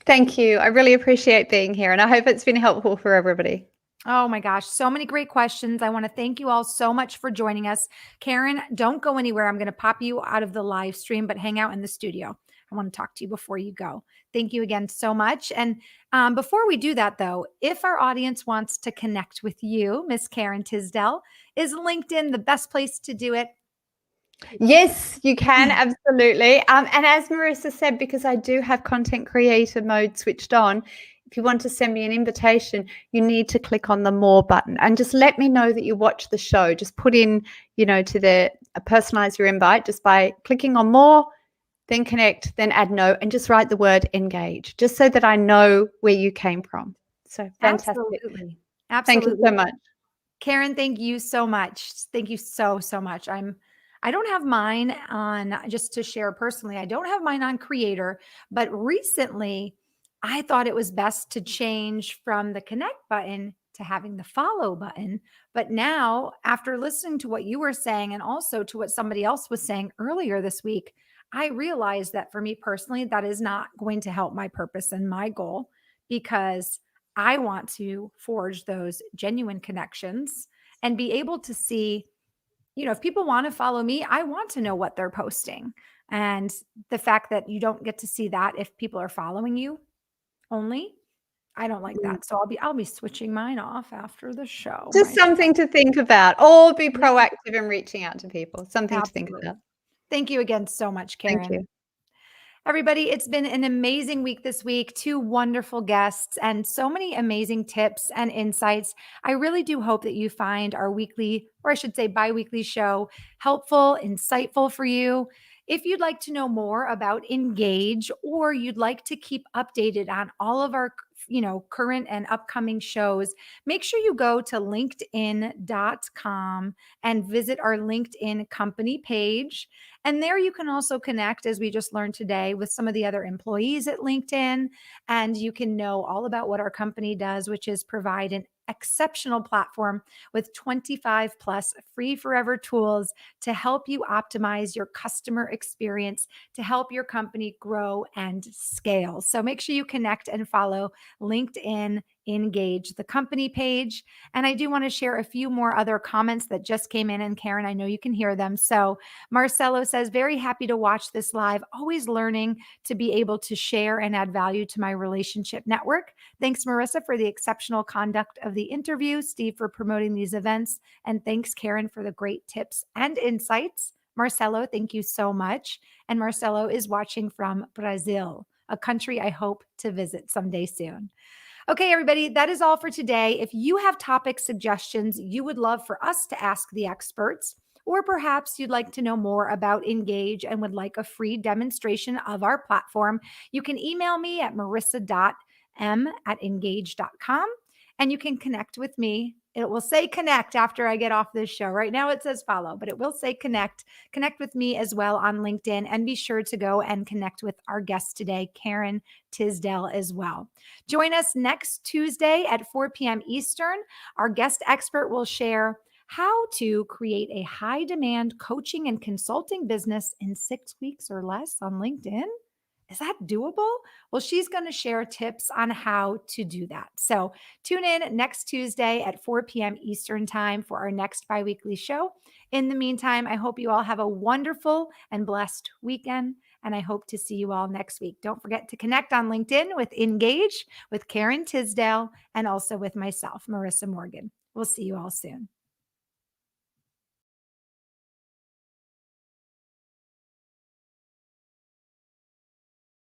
Thank you. I really appreciate being here, and I hope it's been helpful for everybody. Oh my gosh, so many great questions. I want to thank you all so much for joining us. Karen, don't go anywhere. I'm going to pop you out of the live stream, but hang out in the studio. I want to talk to you before you go. Thank you again so much. And before we do that, though, if our audience wants to connect with you, Miss Karen Tisdale, is LinkedIn the best place to do it? Yes, you can, absolutely. And as Marissa said, because I do have content creator mode switched on, if you want to send me an invitation, you need to click on the more button and just let me know that you watch the show. Just put in, to the personalize your invite just by clicking on more, then connect, then add note, and just write the word engage, just so that I know where you came from. So fantastic. Absolutely. Thank you so much. Karen, thank you so much. Thank you so much. I don't have mine on, just to share personally, I don't have mine on creator, but recently I thought it was best to change from the connect button to having the follow button. But now, after listening to what you were saying and also to what somebody else was saying earlier this week, I realized that for me personally, that is not going to help my purpose and my goal, because I want to forge those genuine connections and be able to see, if people want to follow me, I want to know what they're posting. And the fact that you don't get to see that if people are following you only, I don't like that. So I'll be switching mine off after the show. Just something to think about, or be proactive in reaching out to people. Something to think about. Thank you again so much, Karen. Thank you. Everybody, it's been an amazing week this week. 2 wonderful guests and so many amazing tips and insights. I really do hope that you find our weekly, or I should say bi-weekly show helpful, insightful for you. If you'd like to know more about Engage, or you'd like to keep updated on all of our current and upcoming shows, make sure you go to linkedin.com and visit our LinkedIn company page. And there you can also connect, as we just learned today, with some of the other employees at LinkedIn. And you can know all about what our company does, which is provide an exceptional platform with 25 plus free forever tools to help you optimize your customer experience, to help your company grow and scale. So make sure you connect and follow LinkedIn Engage, the company page. And I do want to share a few more other comments that just came in. And Karen, I know you can hear them. So Marcelo says, very happy to watch this live, always learning to be able to share and add value to my relationship network. Thanks, Marissa, for the exceptional conduct of the interview, Steve for promoting these events, and thanks, Karen, for the great tips and insights. Marcelo, thank you so much. And Marcelo is watching from Brazil, a country I hope to visit someday soon. Okay, everybody, that is all for today. If you have topic suggestions you would love for us to ask the experts, or perhaps you'd like to know more about Engage and would like a free demonstration of our platform, you can email me at marissa.m@engage.com, and you can connect with me. It will say connect after I get off this show. Right now it says follow, but it will say connect. Connect with me as well on LinkedIn, and be sure to go and connect with our guest today, Karen Tisdale, as well. Join us next Tuesday at 4 p.m. Eastern. Our guest expert will share how to create a high demand coaching and consulting business in 6 weeks or less on LinkedIn. Is that doable? Well, she's going to share tips on how to do that. So tune in next Tuesday at 4 p.m. Eastern time for our next bi-weekly show. In the meantime, I hope you all have a wonderful and blessed weekend, and I hope to see you all next week. Don't forget to connect on LinkedIn with Engage, with Karen Tisdale, and also with myself, Marissa Morgan. We'll see you all soon.